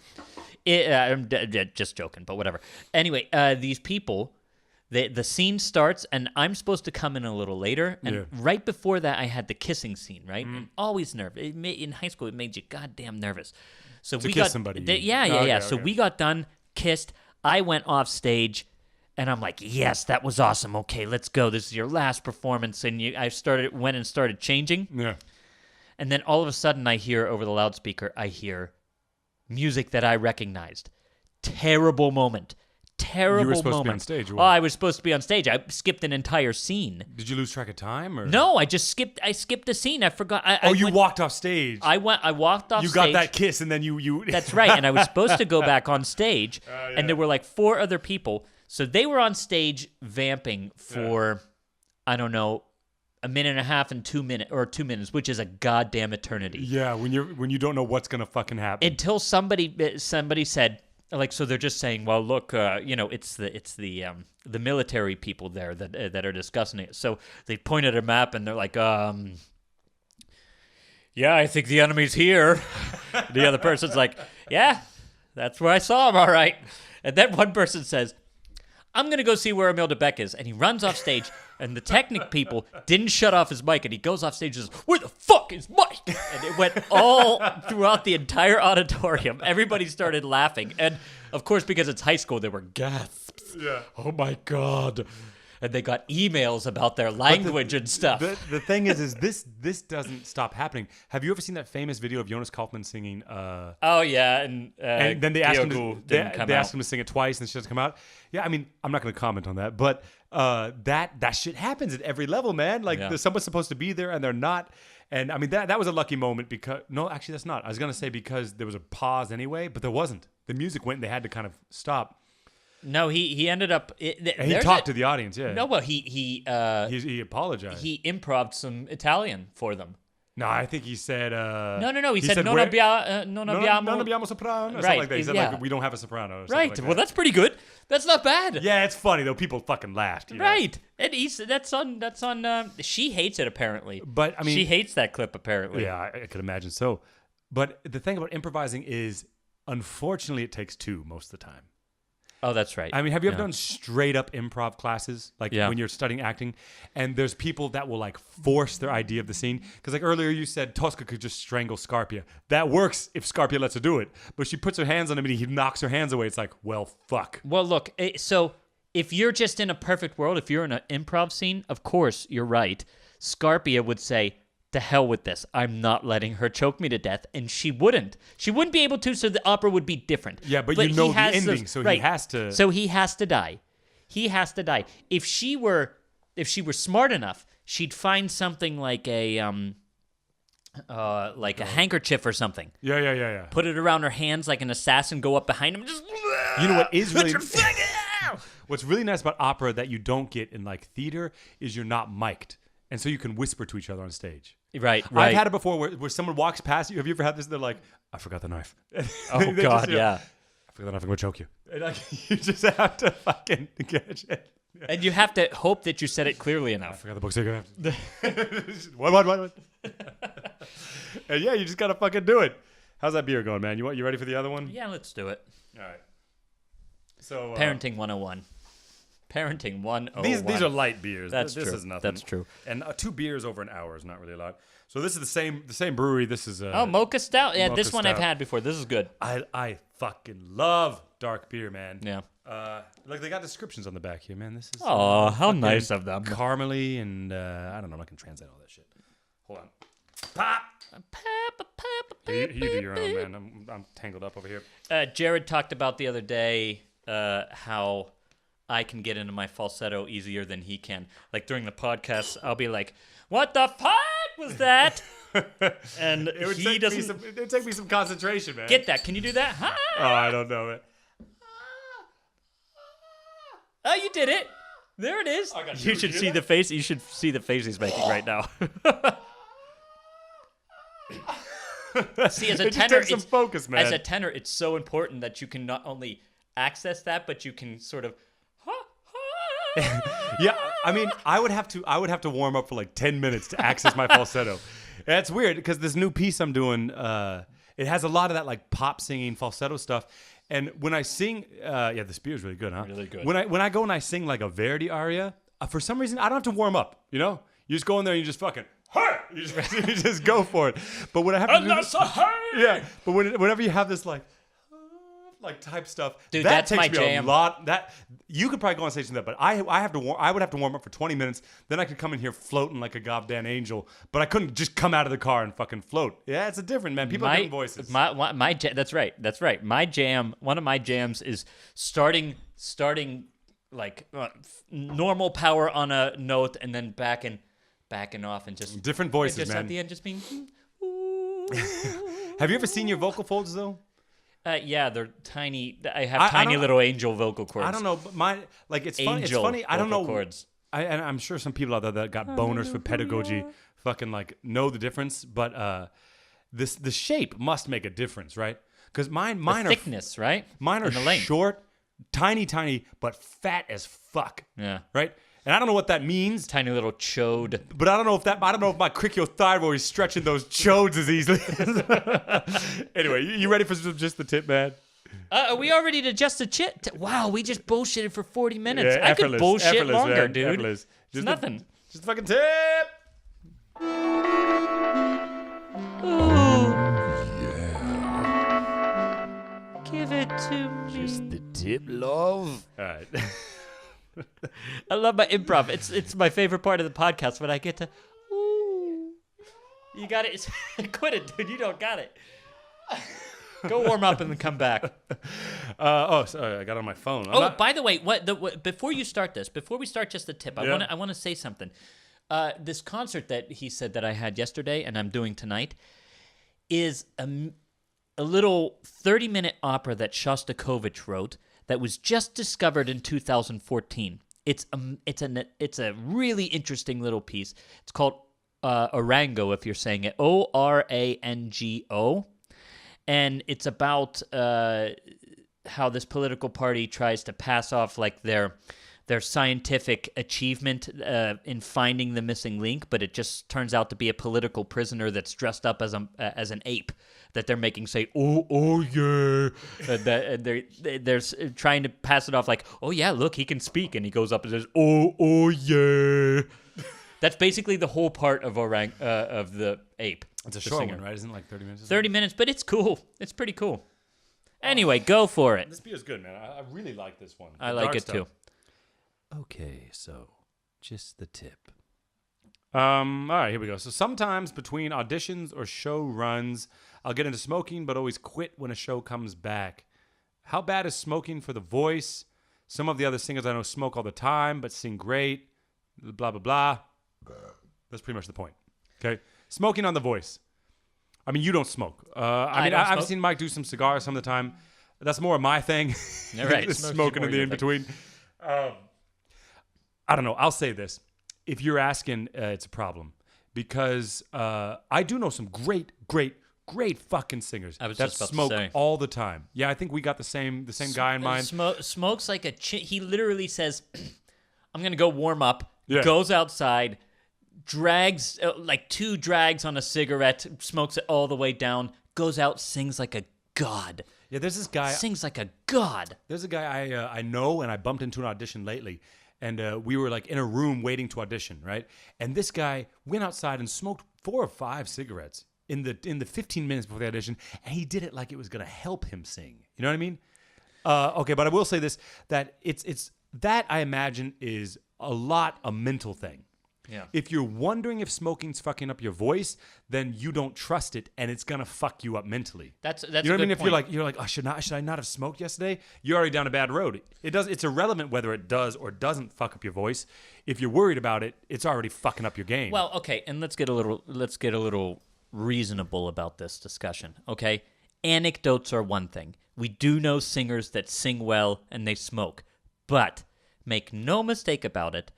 B: I'm just joking, but whatever. Anyway, these people, the scene starts, and I'm supposed to come in a little later. And right before that, I had the kissing scene, right? And always nervous. In high school, it made you goddamn nervous. So we
A: kiss
B: got
A: somebody.
B: Yeah. So
A: Okay.
B: we got done, kissed. I went off stage. And I'm like, yes, that was awesome. Okay, let's go. This is your last performance. And I went and started changing.
A: Yeah.
B: And then all of a sudden I hear over the loudspeaker, music that I recognized. Terrible moment. Terrible moment.
A: You were supposed to be on stage. Or what?
B: Oh, I was supposed to be on stage. I skipped an entire scene.
A: Did you lose track of time? Or?
B: No, I skipped a scene. I forgot.
A: You walked off stage.
B: I walked off
A: You
B: stage.
A: got that kiss, and then you.
B: That's right. And I was supposed to go back on stage. And there were like 4 other people. So they were on stage vamping for, I don't know, a minute and a half and 2 minutes, or 2 minutes, which is a goddamn eternity.
A: Yeah, when you don't know what's gonna fucking happen.
B: Until somebody said, like, so they're just saying, well, look, it's the military people there that are discussing it. So they point at a map and they're like, yeah, I think the enemy's here. The other person's like, yeah, that's where I saw him, all right. And then one person says, I'm going to go see where Emile de Beck is. And he runs off stage, and the Technic people didn't shut off his mic, and he goes off stage and says, where the fuck is Mike? And it went all throughout the entire auditorium. Everybody started laughing. And, of course, because it's high school, there were gasps.
A: Yeah.
B: Oh, my God. and they got emails about their language and stuff.
A: The thing is this doesn't stop happening. Have you ever seen that famous video of Jonas Kaufman singing?
B: Oh yeah, and
A: then they asked him
B: Diogo
A: to
B: didn't come
A: they
B: out.
A: asked him to sing it twice, and she doesn't come out. Yeah, I mean, I'm not going to comment on that, but that shit happens at every level, man. Like
B: Yeah.
A: someone's supposed to be there and they're not. And I mean that was a lucky moment because no, actually that's not. I was going to say because there was a pause anyway, but there wasn't. The music went and they had to kind of stop.
B: No, he ended up.
A: And he talked to the audience, yeah.
B: No, well, he
A: apologized.
B: he improv'd some Italian for them.
A: No, I think he said.
B: No. He said non abbiamo.
A: Non abbiamo soprano. Or
B: Right,
A: something like that. He said
B: yeah.
A: like we don't have a soprano. Or something
B: Right.
A: like
B: Well,
A: that.
B: that's pretty good. That's not bad.
A: Yeah, it's funny though. People fucking laughed. You know?
B: Right. And that's on. She hates it apparently.
A: But I mean,
B: she hates that clip apparently.
A: Yeah, I could imagine so. But the thing about improvising is, unfortunately, it takes two most of the time.
B: Oh, that's right.
A: I mean, have you ever
B: Yeah.
A: done straight up improv classes? Like
B: Yeah.
A: when you're studying acting and there's people that will like force their idea of the scene. Because like earlier you said Tosca could just strangle Scarpia. That works if Scarpia lets her do it. But she puts her hands on him and he knocks her hands away. It's like, well, fuck.
B: Well, look, so if you're just in a perfect world, if you're in an improv scene, of course, you're right. Scarpia would say, to hell with this. I'm not letting her choke me to death. And she wouldn't. She wouldn't be able to, so the opera would be different.
A: Yeah, but you know
B: he
A: the
B: has
A: ending, so he
B: right.
A: has to...
B: So he has to die. He has to die. If she were smart enough, she'd find something like a handkerchief or something.
A: Yeah.
B: Put it around her hands like an assassin, go up behind him and just...
A: You know what is really...
B: Put your finger out!
A: What's really nice about opera that you don't get in like theater is you're not mic'd. And so you can whisper to each other on stage.
B: Right.
A: I've had it before where someone walks past you. Have you ever had this? They're like, I forgot the knife.
B: Oh,
A: They
B: God,
A: just, you know,
B: yeah.
A: I forgot the knife. I'm going to choke you. And like, you just have to fucking catch it. Yeah.
B: And you have to hope that you said it clearly
A: I
B: enough.
A: forgot the book. So you're going to have to. What? And yeah, you just got to fucking do it. How's that beer going, man? You ready for the other one?
B: Yeah, let's do it.
A: All right. So
B: Parenting 101. Parenting 101.
A: These are light beers.
B: That's
A: this
B: true.
A: is nothing.
B: That's true.
A: And 2 beers over an hour is not really a lot. So this is the same brewery. This is
B: Mocha Stout. Yeah,
A: Mocha
B: this one I've
A: Stout.
B: had before. This is good.
A: I fucking love dark beer, man.
B: Yeah.
A: Like they got descriptions on the back here, man. This is
B: Oh, how
A: fucking
B: nice of them.
A: caramely and I don't know. I can translate all that shit. Hold on. Pop. You do your own, man. I'm tangled up over here.
B: Jared talked about the other day how I can get into my falsetto easier than he can. Like during the podcast, I'll be like, "What the fuck was that?" And he doesn't
A: It would take me some concentration, man.
B: get that. Can you do that?
A: Oh, I don't know it.
B: Oh, you did it. There it is. You should see the face. You should see the face he's making right now. See, as a
A: It just
B: tenor,
A: takes some focus, man.
B: As a tenor, it's so important that you can not only access that, but you can sort of.
A: Yeah, I mean, I would have to warm up for like 10 minutes to access my falsetto. That's weird because this new piece I'm doing, it has a lot of that like pop singing falsetto stuff. And when I sing, this beer is really good, huh?
B: Really good.
A: When I go and I sing like a Verdi aria, for some reason I don't have to warm up. You know, you just go in there and you just fucking. You just go for it. But when I have to do this, yeah. But whenever you have this like type stuff,
B: dude,
A: that
B: that's
A: takes
B: my
A: me
B: jam.
A: a lot. That you could probably go on stage and that, but I would have to warm up for 20 minutes. Then I could come in here floating like a goddamn angel. But I couldn't just come out of the car and fucking float. Yeah, it's a different man. People have different voices.
B: That's right. My jam. One of my jams is starting like normal power on a note and then backing off and just
A: Different voices,
B: just
A: man.
B: at the end just being.
A: Have you ever seen your vocal folds though?
B: Yeah, they're tiny. I have tiny little angel vocal cords.
A: I don't know, but mine like it's funny. It's
B: Angel
A: funny. I don't
B: vocal
A: know.
B: cords.
A: And I'm sure some people out there that got boners for pedagogy fucking like know the difference. But the shape must make a difference, right? Because mine are
B: thickness, right?
A: Mine are
B: And the length.
A: short, tiny, but fat as fuck.
B: Yeah.
A: Right. And I don't know what that means.
B: Tiny little chode.
A: But I don't know if my cricothyroid is stretching those chodes as easily. Anyway, you ready for just the tip, man?
B: Are we all ready to just the chit? Wow, we just bullshitted for 40 minutes.
A: Yeah,
B: I could bullshit
A: effortless,
B: longer,
A: man,
B: dude.
A: effortless.
B: It's nothing.
A: Just a fucking tip.
B: Ooh. Give it to me.
D: Just the tip, love.
A: All right.
B: I love my improv. It's my favorite part of the podcast when I get to. Ooh. You got it. Quit it, dude. You don't got it. Go warm up and then come back.
A: Sorry, I got it on my phone.
B: By the way, before you start this, before we start just the tip, I want to say something. This concert that he said that I had yesterday and I'm doing tonight is a little 30-minute opera that Shostakovich wrote that was just discovered in 2014. It's a really interesting little piece. It's called Orango, if you're saying it, Orango. And it's about how this political party tries to pass off like their scientific achievement in finding the missing link, but it just turns out to be a political prisoner that's dressed up as an ape that they're making say, oh yeah. They're trying to pass it off like, oh yeah, look, he can speak. And he goes up and says, oh yeah. That's basically the whole part of of the ape.
A: It's a short one, right? Isn't it like 30 minutes?
B: 30 minutes, but it's cool. It's pretty cool. Anyway, go for it.
A: This beer is good, man. I really like this one.
B: I like it too.
A: Okay, so just the tip. All right, here we go. So sometimes between auditions or show runs, I'll get into smoking, but always quit when a show comes back. How bad is smoking for the voice? Some of the other singers I know smoke all the time, but sing great. Blah, blah, blah. That's pretty much the point. Okay? Smoking on the voice. I mean, you don't smoke. I've seen Mike do some cigars some of the time. That's more of my thing.
B: All right.
A: Smoking in the in-between. I don't know. I'll say this. If you're asking, it's a problem. Because I do know some great fucking singers that smoke all the time. Yeah, I think we got the same guy in mind.
B: Smokes like a he literally says, I'm going to go warm up,
A: Yeah.
B: Goes outside, drags, like 2 drags on a cigarette, smokes it all the way down, goes out, sings like a god.
A: Yeah, there's this guy.
B: Sings like a god.
A: There's a guy I know, and I bumped into an audition lately. And we were like in a room waiting to audition, right? And this guy went outside and smoked 4 or 5 cigarettes in the 15 minutes before the audition, and he did it like it was going to help him sing. You know what I mean? Okay, but I will say this, that it's that I imagine is a mental thing.
B: Yeah.
A: If you're wondering if smoking's fucking up your voice, then you don't trust it, and it's gonna fuck you up mentally.
B: That's
A: you know
B: a
A: what I mean?
B: good
A: If you're like, oh, should I not have smoked yesterday? You're already down a bad road. It's irrelevant whether it does or doesn't fuck up your voice. If you're worried about it, it's already fucking up your game.
B: Well, okay, and let's get a little reasonable about this discussion. Okay, anecdotes are one thing. We do know singers that sing well and they smoke, but make no mistake about it.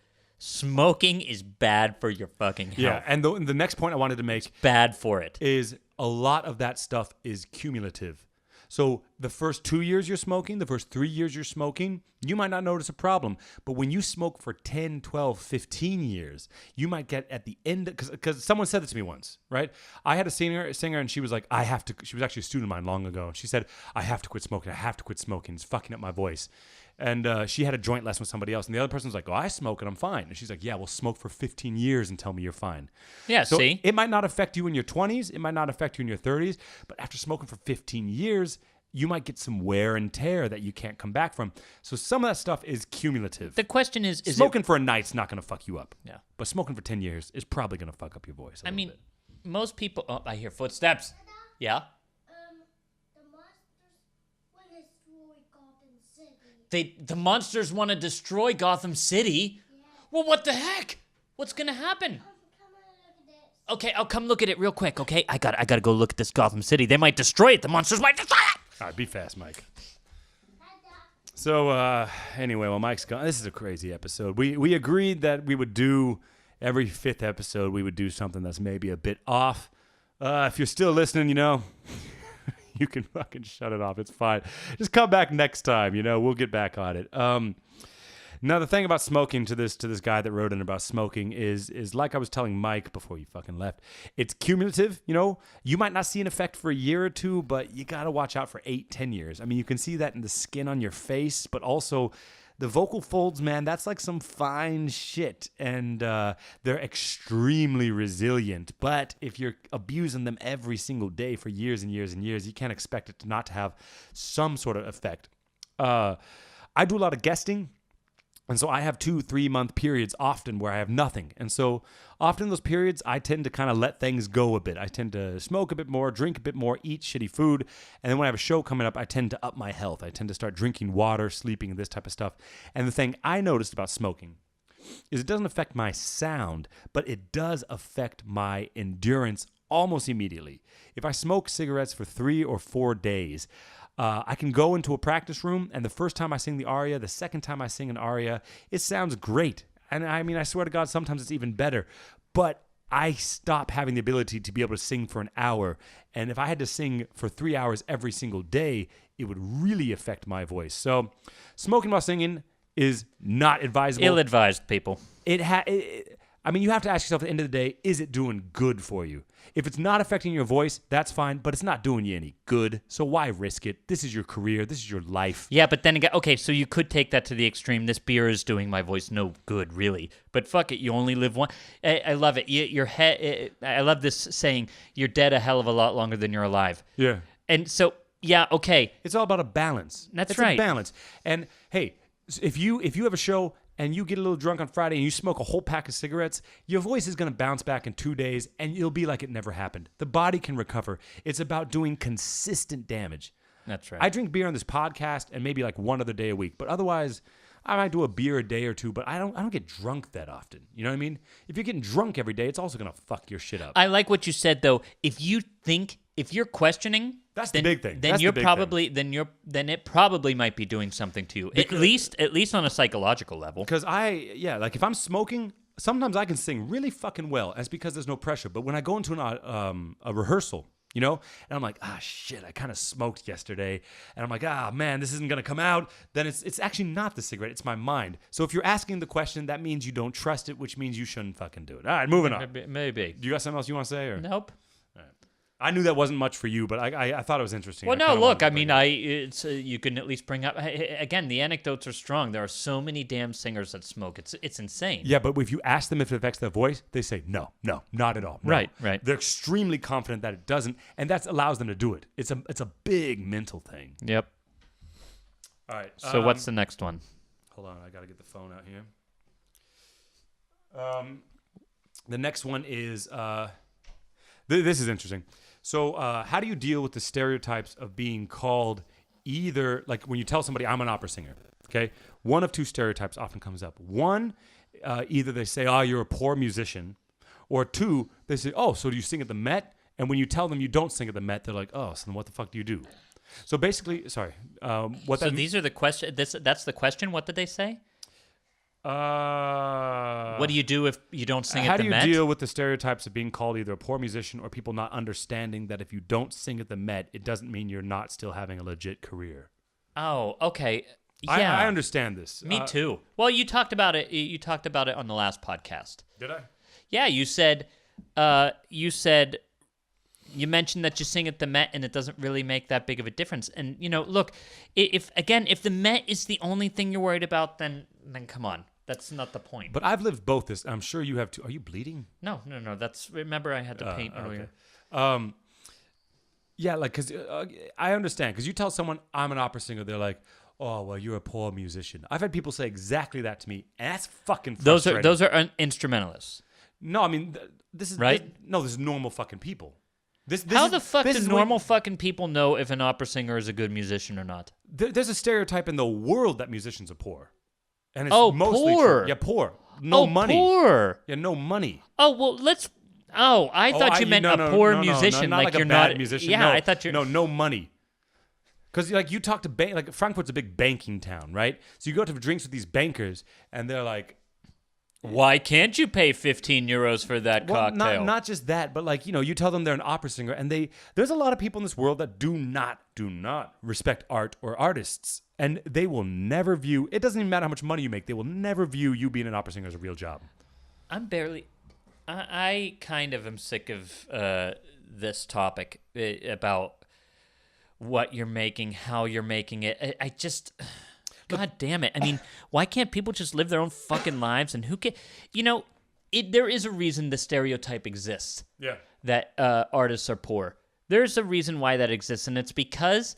B: Smoking is bad for your fucking health.
A: Yeah, and the next point I wanted to make
B: bad for it
A: is a lot of that stuff is cumulative. So the first 2 years you're smoking, the first 3 years you're smoking, you might not notice a problem. But when you smoke for 10, 12, 15 years, you might get at the end, because someone said this to me once, right? I had a singer, and she was like, she was actually a student of mine long ago. And she said, I have to quit smoking. I have to quit smoking. It's fucking up my voice. And she had a joint lesson with somebody else. And the other person was like, oh, I smoke and I'm fine. And she's like, yeah, well, smoke for 15 years and tell me you're fine.
B: Yeah,
A: so
B: see?
A: It might not affect you in your 20s. It might not affect you in your 30s. But after smoking for 15 years, you might get some wear and tear that you can't come back from. So some of that stuff is cumulative.
B: The question is
A: smoking for a night's not going to fuck you up.
B: Yeah.
A: But smoking for 10 years is probably going to fuck up your voice.
B: I mean,
A: bit.
B: Most people... Oh, I hear footsteps. Yeah? The monsters want to destroy Gotham City?
C: Yeah.
B: Well, what the heck? What's going to happen?
C: Come and look at this.
B: Okay, I'll come look at it real quick, okay? I gotta go look at this Gotham City. They might destroy it. The monsters might destroy it!
A: All right, be fast, Mike. So, anyway, well, Mike's gone. This is a crazy episode. We agreed that we would do, every 5th episode, we would do something that's maybe a bit off. If you're still listening, you can fucking shut it off. It's fine. Just come back next time, we'll get back on it. Now, the thing about smoking to this guy that wrote in about smoking is like I was telling Mike before you fucking left, it's cumulative, You might not see an effect for a year or 2, but you got to watch out for 8, 10 years. I mean, you can see that in the skin on your face, but also the vocal folds, man, that's like some fine shit. And they're extremely resilient. But if you're abusing them every single day for years and years and years, you can't expect it to not have some sort of effect. I do a lot of guesting. And so I have 2-3 month periods often where I have nothing. And so often in those periods, I tend to kind of let things go a bit. I tend to smoke a bit more, drink a bit more, eat shitty food. And then when I have a show coming up, I tend to up my health. I tend to start drinking water, sleeping, and this type of stuff. And the thing I noticed about smoking is it doesn't affect my sound, but it does affect my endurance almost immediately. If I smoke cigarettes for 3 or 4 days, I can go into a practice room, and the first time I sing the aria, the second time I sing an aria, it sounds great. And I mean, I swear to God, sometimes it's even better. But I stop having the ability to be able to sing for an hour. And if I had to sing for 3 hours every single day, it would really affect my voice. So smoking while singing is not advisable.
B: Ill-advised, people.
A: I mean, you have to ask yourself at the end of the day, is it doing good for you? If it's not affecting your voice, that's fine, but it's not doing you any good. So why risk it? This is your career. This is your life.
B: Yeah, but then again, okay, so you could take that to the extreme. This beer is doing my voice no good, really. But fuck it, you only live one. I love it. I love this saying, you're dead a hell of a lot longer than you're alive.
A: Yeah.
B: And so, yeah, okay.
A: It's all about a balance.
B: That's
A: it's
B: right.
A: A balance. And hey, if you have a show and you get a little drunk on Friday and you smoke a whole pack of cigarettes, your voice is going to bounce back in 2 days and you'll be like it never happened. The body can recover. It's about doing consistent damage.
B: That's right.
A: I drink beer on this podcast and maybe like one other day a week, but otherwise I might do a beer a day or two, but I don't get drunk that often. You know what I mean? If you're getting drunk every day, it's also going to fuck your shit up.
B: I like what you said, though. If you're questioning,
A: that's the big thing.
B: Then
A: That's
B: you're
A: the big
B: probably
A: thing.
B: then it probably might be doing something to you. At least on a psychological level.
A: Because like if I'm smoking, sometimes I can sing really fucking well. That's because there's no pressure. But when I go into a rehearsal, you know, and I'm like, shit, I kind of smoked yesterday, and I'm like, man, this isn't gonna come out. Then it's actually not the cigarette, it's my mind. So if you're asking the question, that means you don't trust it, which means you shouldn't fucking do it. All right, moving on.
B: Maybe.
A: You got something else you want to say? Or?
B: Nope.
A: I knew that wasn't much for you, but I thought it was interesting.
B: Well, no, look, I mean, you can at least bring up again. The anecdotes are strong. There are so many damn singers that smoke. It's insane.
A: Yeah, but if you ask them if it affects their voice, they say no, not at all. No.
B: Right.
A: They're extremely confident that it doesn't, and that allows them to do it. It's a big mental thing.
B: Yep.
A: All right.
B: So what's the next one?
A: Hold on, I got to get the phone out here. The next one is this is interesting. So how do you deal with the stereotypes of being called either, like when you tell somebody I'm an opera singer, okay? One of two stereotypes often comes up. One, either they say, you're a poor musician, or two, they say, so do you sing at the Met? And when you tell them you don't sing at the Met, they're like, so then what the fuck do you do? So basically, sorry.
B: These are the question. That's the question. What did they say? What do you do if you don't sing at the Met?
A: How do you deal with the stereotypes of being called either a poor musician or people not understanding that if you don't sing at the Met, it doesn't mean you're not still having a legit career?
B: Oh, okay. Yeah.
A: I understand this.
B: Me too. Well, you talked about it. You talked about it on the last podcast.
A: Did I?
B: Yeah, you said you mentioned that you sing at the Met and it doesn't really make that big of a difference. And look, if the Met is the only thing you're worried about, then come on. That's not the point.
A: But I've lived both this. I'm sure you have too. Are you bleeding?
B: No. Remember I had to paint earlier.
A: Yeah, like, because I understand. Because you tell someone I'm an opera singer, they're like, oh, well, you're a poor musician. I've had people say exactly that to me, and that's fucking frustrating.
B: Those are instrumentalists.
A: No, I mean, this is...
B: Right?
A: This is normal fucking people.
B: How the fuck do normal fucking people know if an opera singer is a good musician or not?
A: There's a stereotype in the world that musicians are poor. And it's
B: poor.
A: mostly true. Yeah, poor. No money.
B: Poor.
A: Yeah, no money.
B: Oh, well, I thought you meant a poor musician.
A: Not like
B: you're
A: a bad
B: not
A: musician.
B: Yeah,
A: no,
B: I thought you're...
A: No money. Because like you talk to like Frankfurt's a big banking town, right? So you go to drinks with these bankers, and they're like,
B: why can't you pay 15 euros for that cocktail?
A: Not just that, but like, you tell them they're an opera singer, and there's a lot of people in this world that do not respect art or artists, and they will never view, it doesn't even matter how much money you make, they will never view you being an opera singer as a real job.
B: I kind of am sick of this topic about what you're making, how you're making it. I just... God damn it. I mean, why can't people just live their own fucking lives? And who can... there is a reason the stereotype exists.
A: Yeah.
B: That artists are poor. There's a reason why that exists, and it's because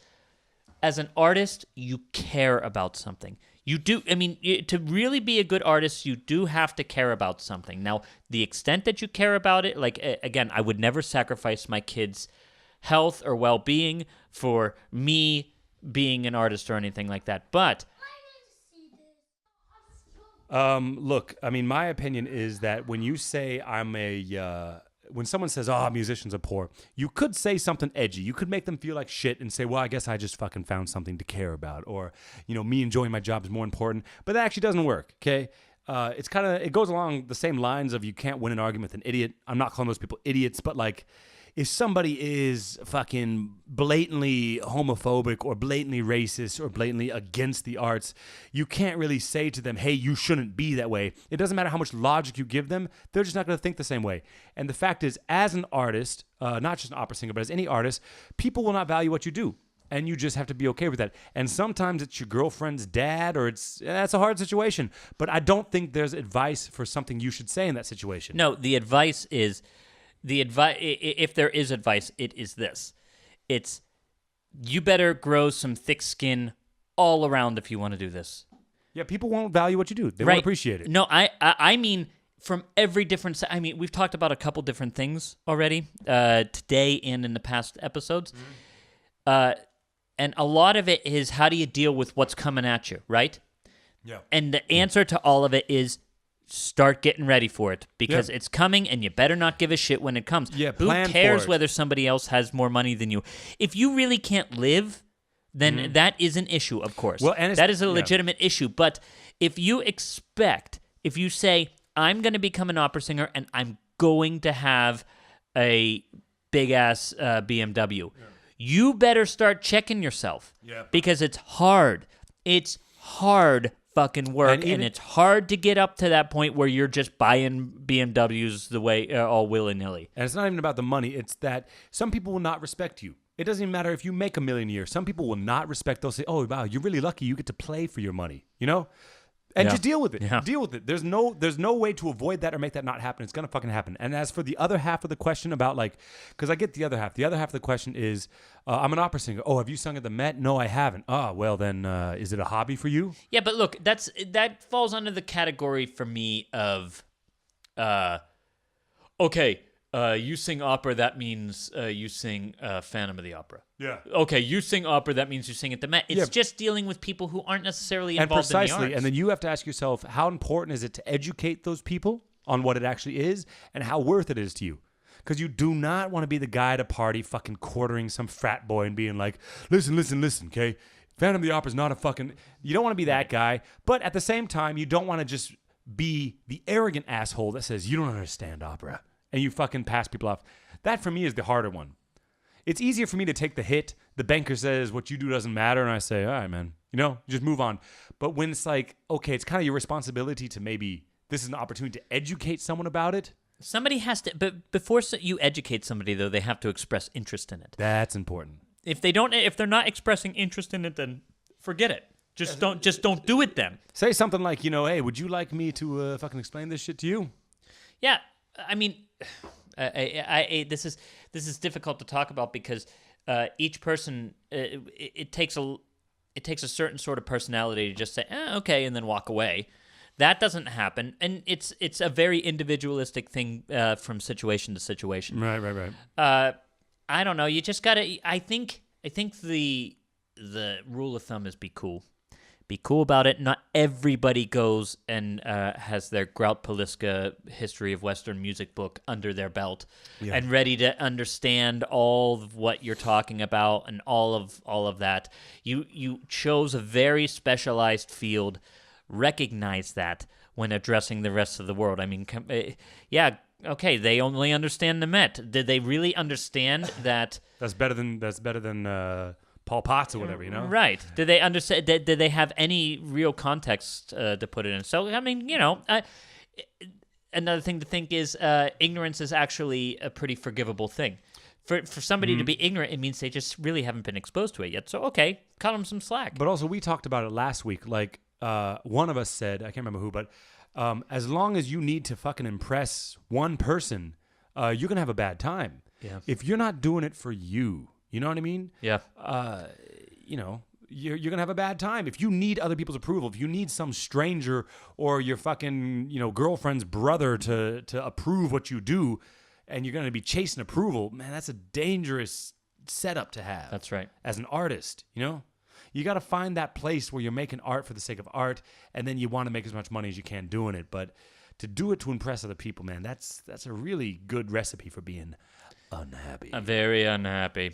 B: as an artist, you care about something. You do. I mean, to really be a good artist, you do have to care about something. Now, the extent that you care about it, like, again, I would never sacrifice my kids' health or well-being for me being an artist or anything like that. But
A: Look, I mean, my opinion is that when you say when someone says, "Oh, musicians are poor," you could say something edgy. You could make them feel like shit and say, "Well, I guess I just fucking found something to care about," or, me enjoying my job is more important. But that actually doesn't work. Okay, it goes along the same lines of you can't win an argument with an idiot. I'm not calling those people idiots, but like, if somebody is fucking blatantly homophobic or blatantly racist or blatantly against the arts, you can't really say to them, hey, you shouldn't be that way. It doesn't matter how much logic you give them. They're just not going to think the same way. And the fact is, as an artist, not just an opera singer, but as any artist, people will not value what you do. And you just have to be okay with that. And sometimes it's your girlfriend's dad, or that's a hard situation. But I don't think there's advice for something you should say in that situation.
B: no, the advice is... if there is advice, it is this. It's, you better grow some thick skin all around if you want to do this.
A: Yeah, people won't value what you do. They won't appreciate it.
B: No, I mean, from every different side. I mean, we've talked about a couple different things already today and in the past episodes. And a lot of it is, how do you deal with what's coming at you, right?
A: Yeah.
B: And the answer to all of it is, start getting ready for it, because it's coming, and you better not give a shit when it comes.
A: Yeah,
B: Who
A: plan
B: cares
A: for it.
B: whether somebody else has more money than you? If you really can't live, then that is an issue, of course.
A: Well, and
B: that is a legitimate issue. But if you say, I'm going to become an opera singer and I'm going to have a big-ass BMW, you better start checking yourself, because it's hard. It's hard fucking work, and it's hard to get up to that point where you're just buying BMWs the way all willy-nilly.
A: And it's not even about the money. It's that some people will not respect you. It doesn't even matter if you make $1 million a year. Some people will not respect. They'll say, "Oh, wow, you're really lucky. You get to play for your money." And just deal with it.
B: Yeah.
A: Deal with it. There's no way to avoid that or make that not happen. It's gonna fucking happen. And as for the other half of the question about, like, because I get the other half. The other half of the question is, I'm an opera singer. Oh, have you sung at the Met? No, I haven't. Oh, well then, is it a hobby for you?
B: Yeah, but look, that falls under the category for me of, okay, you sing opera. That means you sing Phantom of the Opera.
A: Yeah.
B: Okay, you sing opera. That means you sing at the Met. It's just dealing with people who aren't necessarily involved in the arts.
A: And then you have to ask yourself, how important is it to educate those people on what it actually is and how worth it is to you? Because you do not want to be the guy at a party fucking quartering some frat boy and being like, listen, okay? Phantom of the Opera is not a fucking... You don't want to be that guy. But at the same time, you don't want to just be the arrogant asshole that says, you don't understand opera, and you fucking pass people off. That, for me, is the harder one. It's easier for me to take the hit. The banker says, what you do doesn't matter, and I say, all right, man. You just move on. But when it's like, okay, it's kind of your responsibility to maybe... This is an opportunity to educate someone about it.
B: Somebody has to, but before you educate somebody, though, they have to express interest in it.
A: That's important.
B: If they're not expressing interest in it, then forget it. Just don't do it then.
A: Say something like, hey, would you like me to fucking explain this shit to you?
B: Yeah, I mean, this is difficult to talk about because each person it takes a certain sort of personality to just say okay and then walk away. That doesn't happen, and it's a very individualistic thing from situation to situation.
A: Right.
B: I don't know. You just gotta. I think the rule of thumb is be cool. Be cool about it. Not everybody goes and has their Grout Poliska History of Western Music book under their belt and ready to understand all of what you're talking about and all of that. You chose a very specialized field. Recognize that when addressing the rest of the world. I mean, okay, they only understand the Met. Did they really understand that? That's better
A: than Paul Potts or whatever,
B: Right. Did they understand? Did they have any real context to put it in? So, I mean, another thing to think is ignorance is actually a pretty forgivable thing. For somebody to be ignorant, it means they just really haven't been exposed to it yet. So, okay, cut them some slack.
A: But also, we talked about it last week. Like, one of us said, I can't remember who, but as long as you need to fucking impress one person, you're going to have a bad time.
B: Yeah.
A: If you're not doing it for you, you know what I mean?
B: Yeah.
A: you're going to have a bad time. If you need other people's approval, if you need some stranger or your fucking, girlfriend's brother to approve what you do, and you're going to be chasing approval, man, that's a dangerous setup to have.
B: That's right.
A: As an artist, You got to find that place where you're making art for the sake of art, and then you want to make as much money as you can doing it. But to do it to impress other people, man, that's a really good recipe for being unhappy.
B: I'm very unhappy.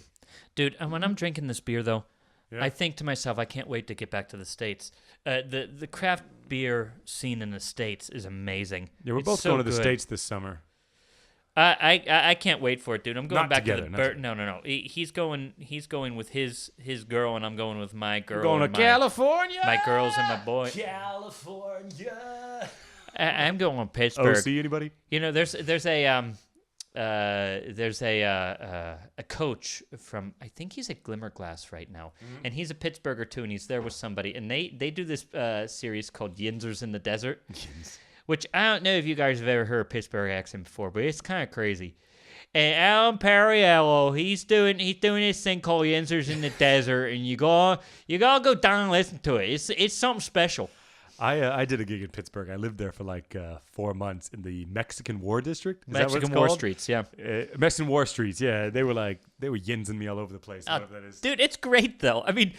B: Dude, when I'm drinking this beer, though,
A: Yeah.
B: I think to myself, I can't wait to get back to the States. The craft beer scene in the States is amazing.
A: Yeah, we're
B: It's
A: both
B: so
A: going to the
B: good.
A: States this summer.
B: I can't wait for it, dude. I'm going
A: Not
B: back
A: together,
B: to
A: not
B: the
A: together.
B: No. He's going with his girl, and I'm going with my girl.
A: Going to
B: and
A: California.
B: my girls and my boy.
A: California.
B: I'm going with Pittsburgh.
A: Oh, see anybody?
B: There's a coach from, I think he's at Glimmerglass right now, and he's a Pittsburgher too, and he's there with somebody, and they do this series called Yinzers in the Desert, which I don't know if you guys have ever heard a Pittsburgh accent before, but it's kind of crazy. And Alan Pariello, he's doing this thing called Yinzers in the Desert, and you gotta go down and listen to it. It's something special.
A: I did a gig in Pittsburgh. I lived there for like 4 months in the Mexican War District. Is that what
B: Mexican
A: it's
B: War
A: called?
B: Streets, yeah.
A: Mexican War Streets, yeah. They were yinsing me all over the place. Whatever that is.
B: Dude, it's great though. I mean,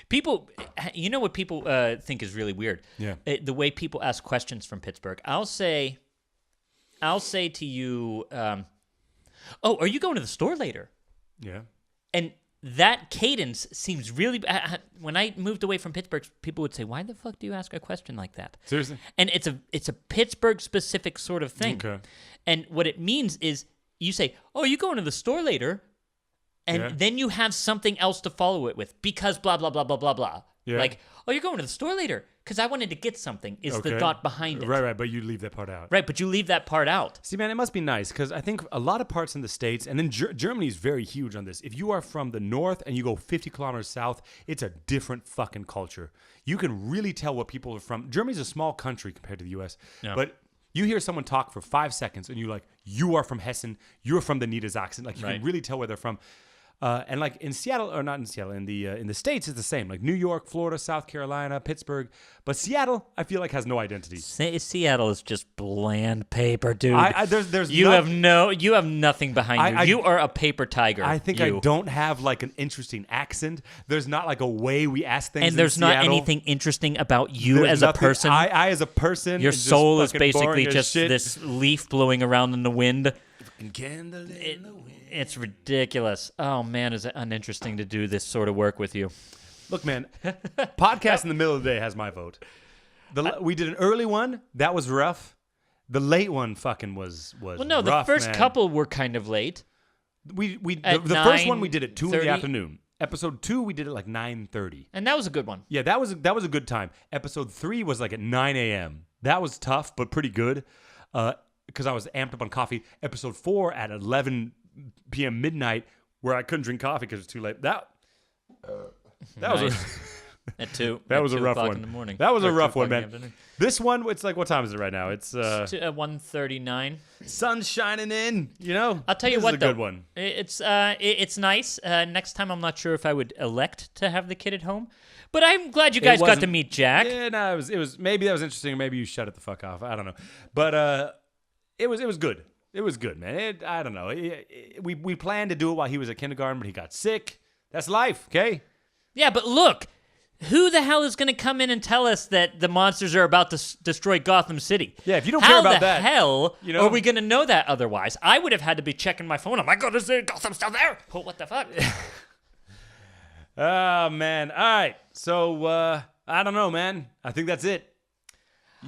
B: people, you know what people think is really weird?
A: Yeah.
B: The way people ask questions from Pittsburgh. I'll say to you, oh, are you going to the store later?
A: Yeah.
B: And that cadence seems really. When I moved away from Pittsburgh, people would say, "Why the fuck do you ask a question like that?"
A: Seriously?
B: And it's a Pittsburgh specific sort of thing.
A: Okay.
B: And what it means is you say, "Oh, are you going to the store later?" And
A: Yeah.
B: then you have something else to follow it with because blah blah blah blah blah blah.
A: Yeah.
B: Like, "Oh, you're going to the store later because I wanted to get something." Is the
A: Okay.
B: thought behind it.
A: Right, but you leave that part out.
B: Right, but you leave that part out.
A: See, man, it must be nice because I think a lot of parts in the States, and then Germany is very huge on this. If you are from the north and you go 50 kilometers south, it's a different fucking culture. You can really tell what people are from. Germany's a small country compared to the U.S.,
B: Yeah.
A: but you hear someone talk for 5 seconds and you're like, you are from Hessen, you're from the Niedersachsen. Like, you
B: Right.
A: can really tell where they're from. And like in Seattle, or not in Seattle, in the States, it's the same. Like New York, Florida, South Carolina, Pittsburgh. But Seattle, I feel like has no identity.
B: Seattle is just bland paper, dude.
A: There's
B: you have nothing behind you. You are a paper tiger.
A: I think I don't have like an interesting accent. There's not like a way we ask things.
B: And there's
A: in
B: not
A: Seattle.
B: anything interesting about you
A: There's
B: as a
A: nothing-
B: person.
A: I as a person,
B: Your
A: is just
B: soul is
A: fucking boring
B: basically
A: as
B: just
A: shit.
B: this leaf blowing around in the wind.
A: Candle in the wind.
B: It's ridiculous. Oh man, is it uninteresting to do this sort of work with you?
A: Look, man, podcast in the middle of the day has my vote. We did an early one that was rough. The late one fucking was
B: Well, no,
A: rough,
B: the first
A: man.
B: couple were kind of late. At
A: The first one we did at 2 in the
B: 9:30.
A: afternoon. Episode 2 we did it like 9:30.
B: And that was a good one.
A: Yeah, that was a good time. Episode 3 was like at 9 a.m. That was tough, but pretty good. Because I was amped up on coffee. Episode 4 at 11 p.m. midnight, where I couldn't drink coffee because it was too late. That was
B: At 2.
A: that was a rough
B: o'clock
A: one.
B: in the morning.
A: That was
B: Or
A: a
B: 2
A: rough one,
B: o'clock in the
A: man.
B: afternoon.
A: This one, it's like, what time is it right now? It's
B: 1:39.
A: sun's shining in. You know,
B: I'll tell you
A: this
B: what,
A: is a
B: though.
A: good one.
B: It's nice. Next time, I'm not sure if I would elect to have the kid at home, but I'm glad you guys got to
A: wasn't-
B: meet Jack.
A: Yeah, no, it was maybe that was interesting. Or maybe you shut it the fuck off. I don't know, but it was good. It was good, man. I don't know. We planned to do it while he was at kindergarten, but he got sick. That's life, okay?
B: Yeah, but look, who the hell is going to come in and tell us that the monsters are about to destroy Gotham City?
A: Yeah, if you don't
B: How
A: care about
B: the
A: that,
B: hell
A: you know?
B: are we going to know that otherwise? I would have had to be checking my phone. Oh my God, is there Gotham still there? Oh, what the fuck?
A: Oh man. All right. So I don't know, man. I think that's it.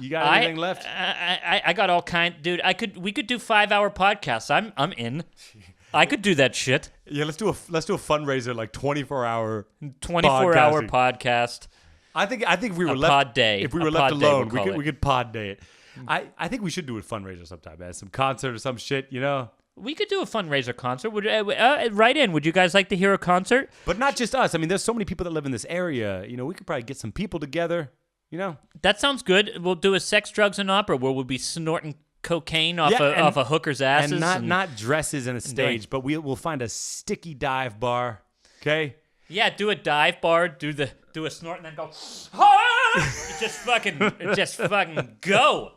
A: You got anything left?
B: I got all kind, dude. We could do 5-hour podcasts. I'm in. I could do that shit.
A: Yeah, let's do a fundraiser, like 24-hour
B: 24-hour
A: podcasting.
B: podcast.
A: I think if we were
B: A
A: left
B: pod day.
A: if we
B: A
A: were left
B: pod day,
A: alone,
B: we'll call it.
A: we could pod day it. I think we should do a fundraiser sometime, man. Some concert or some shit, you know.
B: We could do a fundraiser concert. Would write in. Would you guys like to hear a concert?
A: But not just us. I mean, there's so many people that live in this area. You know, we could probably get some people together. You know.
B: That sounds good. We'll do a sex, drugs, and opera where we'll be snorting cocaine off
A: Yeah,
B: off a hooker's asses.
A: And not dresses and a stage, but we'll find a sticky dive bar. Okay.
B: Yeah, do a dive bar. Do the do a snort, and then go, ah! just fucking go.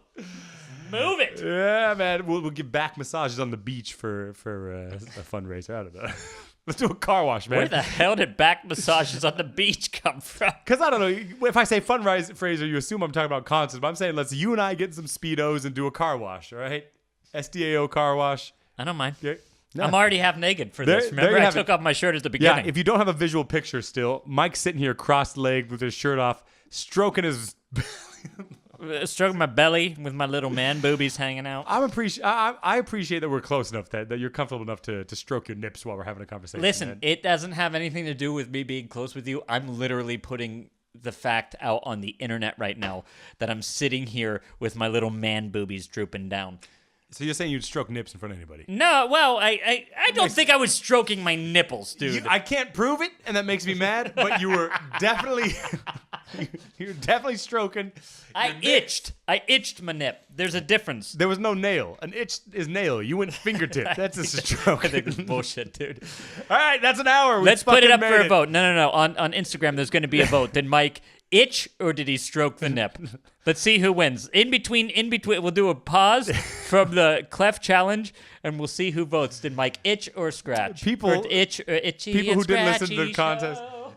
B: Move it.
A: Yeah, man. We'll give back massages on the beach for a fundraiser. I don't know. Let's do a car wash, man.
B: Where the hell did back massages on the beach come from?
A: Because I don't know. If I say fundraiser, you assume I'm talking about concerts. But I'm saying let's you and I get some Speedos and do a car wash, all right? SDAO car wash.
B: I don't mind.
A: Yeah.
B: I'm already half naked for this.
A: There
B: Remember,
A: you
B: I
A: have
B: took
A: it.
B: off my shirt at the beginning.
A: Yeah, if you don't have a visual picture still, Mike's sitting here cross-legged with his shirt off, stroking his...
B: Stroking my belly with my little man boobies hanging out.
A: I appreciate that we're close enough that you're comfortable enough to stroke your nips while we're having a conversation.
B: Listen,
A: man.
B: it doesn't have anything to do with me being close with you. I'm literally putting the fact out on the internet right now that I'm sitting here with my little man boobies drooping down.
A: So you're saying you'd stroke nips in front of anybody?
B: No, well, I don't think I was stroking my nipples, dude.
A: I can't prove it, and that makes me mad. But you were definitely, you were definitely stroking.
B: I itched my nip. There's a difference.
A: There was no nail. An itch is nail. You went fingertip. That's a stroke.
B: I think it's bullshit, dude.
A: All right, that's an hour.
B: Let's put it up for a vote. No. On Instagram, there's going to be a vote. Did Mike itch or did he stroke the nip? Let's see who wins. In between, we'll do a pause from the clef challenge, and we'll see who votes. Did Mike itch or scratch?
A: People
B: or itch or itchy.
A: People
B: and
A: who didn't listen to
B: scratchy
A: the contest.
B: show.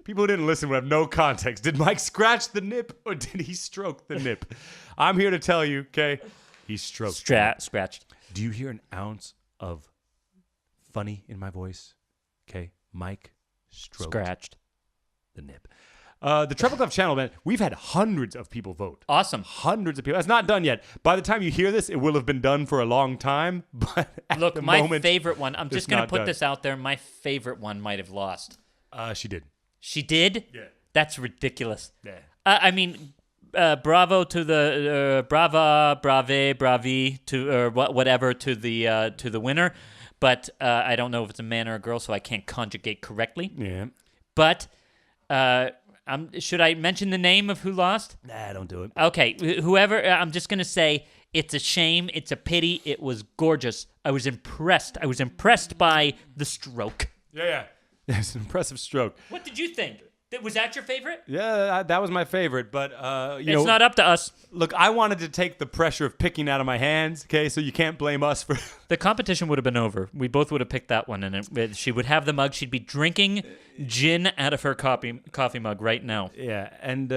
A: People who didn't listen would have no context. Did Mike scratch the nip or did he stroke the nip? I'm here to tell you, okay? He stroked.
B: Scratched.
A: Do you hear an ounce of funny in my voice? Okay, Mike stroked
B: Scratched.
A: the nip. The Treble Clef channel, man, we've had hundreds of people vote.
B: Awesome.
A: Hundreds of people. That's not done yet. By the time you hear this, it will have been done for a long time. But at
B: Look,
A: the
B: my
A: moment,
B: favorite one, I'm just going to
A: not
B: put
A: done.
B: this out there. My favorite one might have lost.
A: She did.
B: She did?
A: Yeah.
B: That's ridiculous.
A: Yeah.
B: I mean, bravo to the bravi to whatever to the winner, but I don't know if it's a man or a girl, so I can't conjugate correctly.
A: Yeah.
B: But should I mention the name of who lost?
A: Nah, don't do it.
B: Okay, whoever. I'm just gonna say it's a shame. It's a pity. It was gorgeous. I was impressed. I was impressed by the stroke.
A: Yeah. It's an impressive stroke.
B: What did you think? Was that your favorite?
A: Yeah, that was my favorite, but
B: It's not up to us.
A: Look, I wanted to take the pressure of picking out of my hands, okay? So you can't blame us for...
B: The competition would have been over. We both would have picked that one, and she would have the mug. She'd be drinking gin out of her coffee mug right now.
A: Yeah, and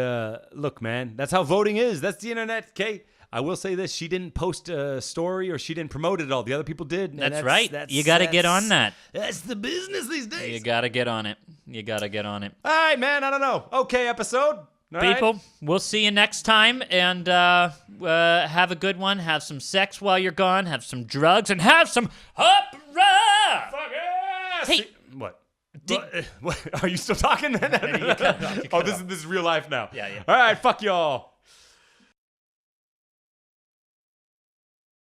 A: look, man, that's how voting is. That's the internet, okay? I will say this. She didn't post a story or she didn't promote it at all. The other people did. and
B: That's right. You got to get on that.
A: That's the business these days.
B: You got to get on it.
A: All right, man, I don't know. Okay, episode. All right?
B: People, we'll see you next time, and have a good one. Have some sex while you're gone. Have some drugs, and have some hop-ra!
A: Fuck yeah!
B: Hey.
A: See- what? What? Are you still talking?
B: You cut it off.
A: This is real life now.
B: Yeah.
A: All right, fuck y'all.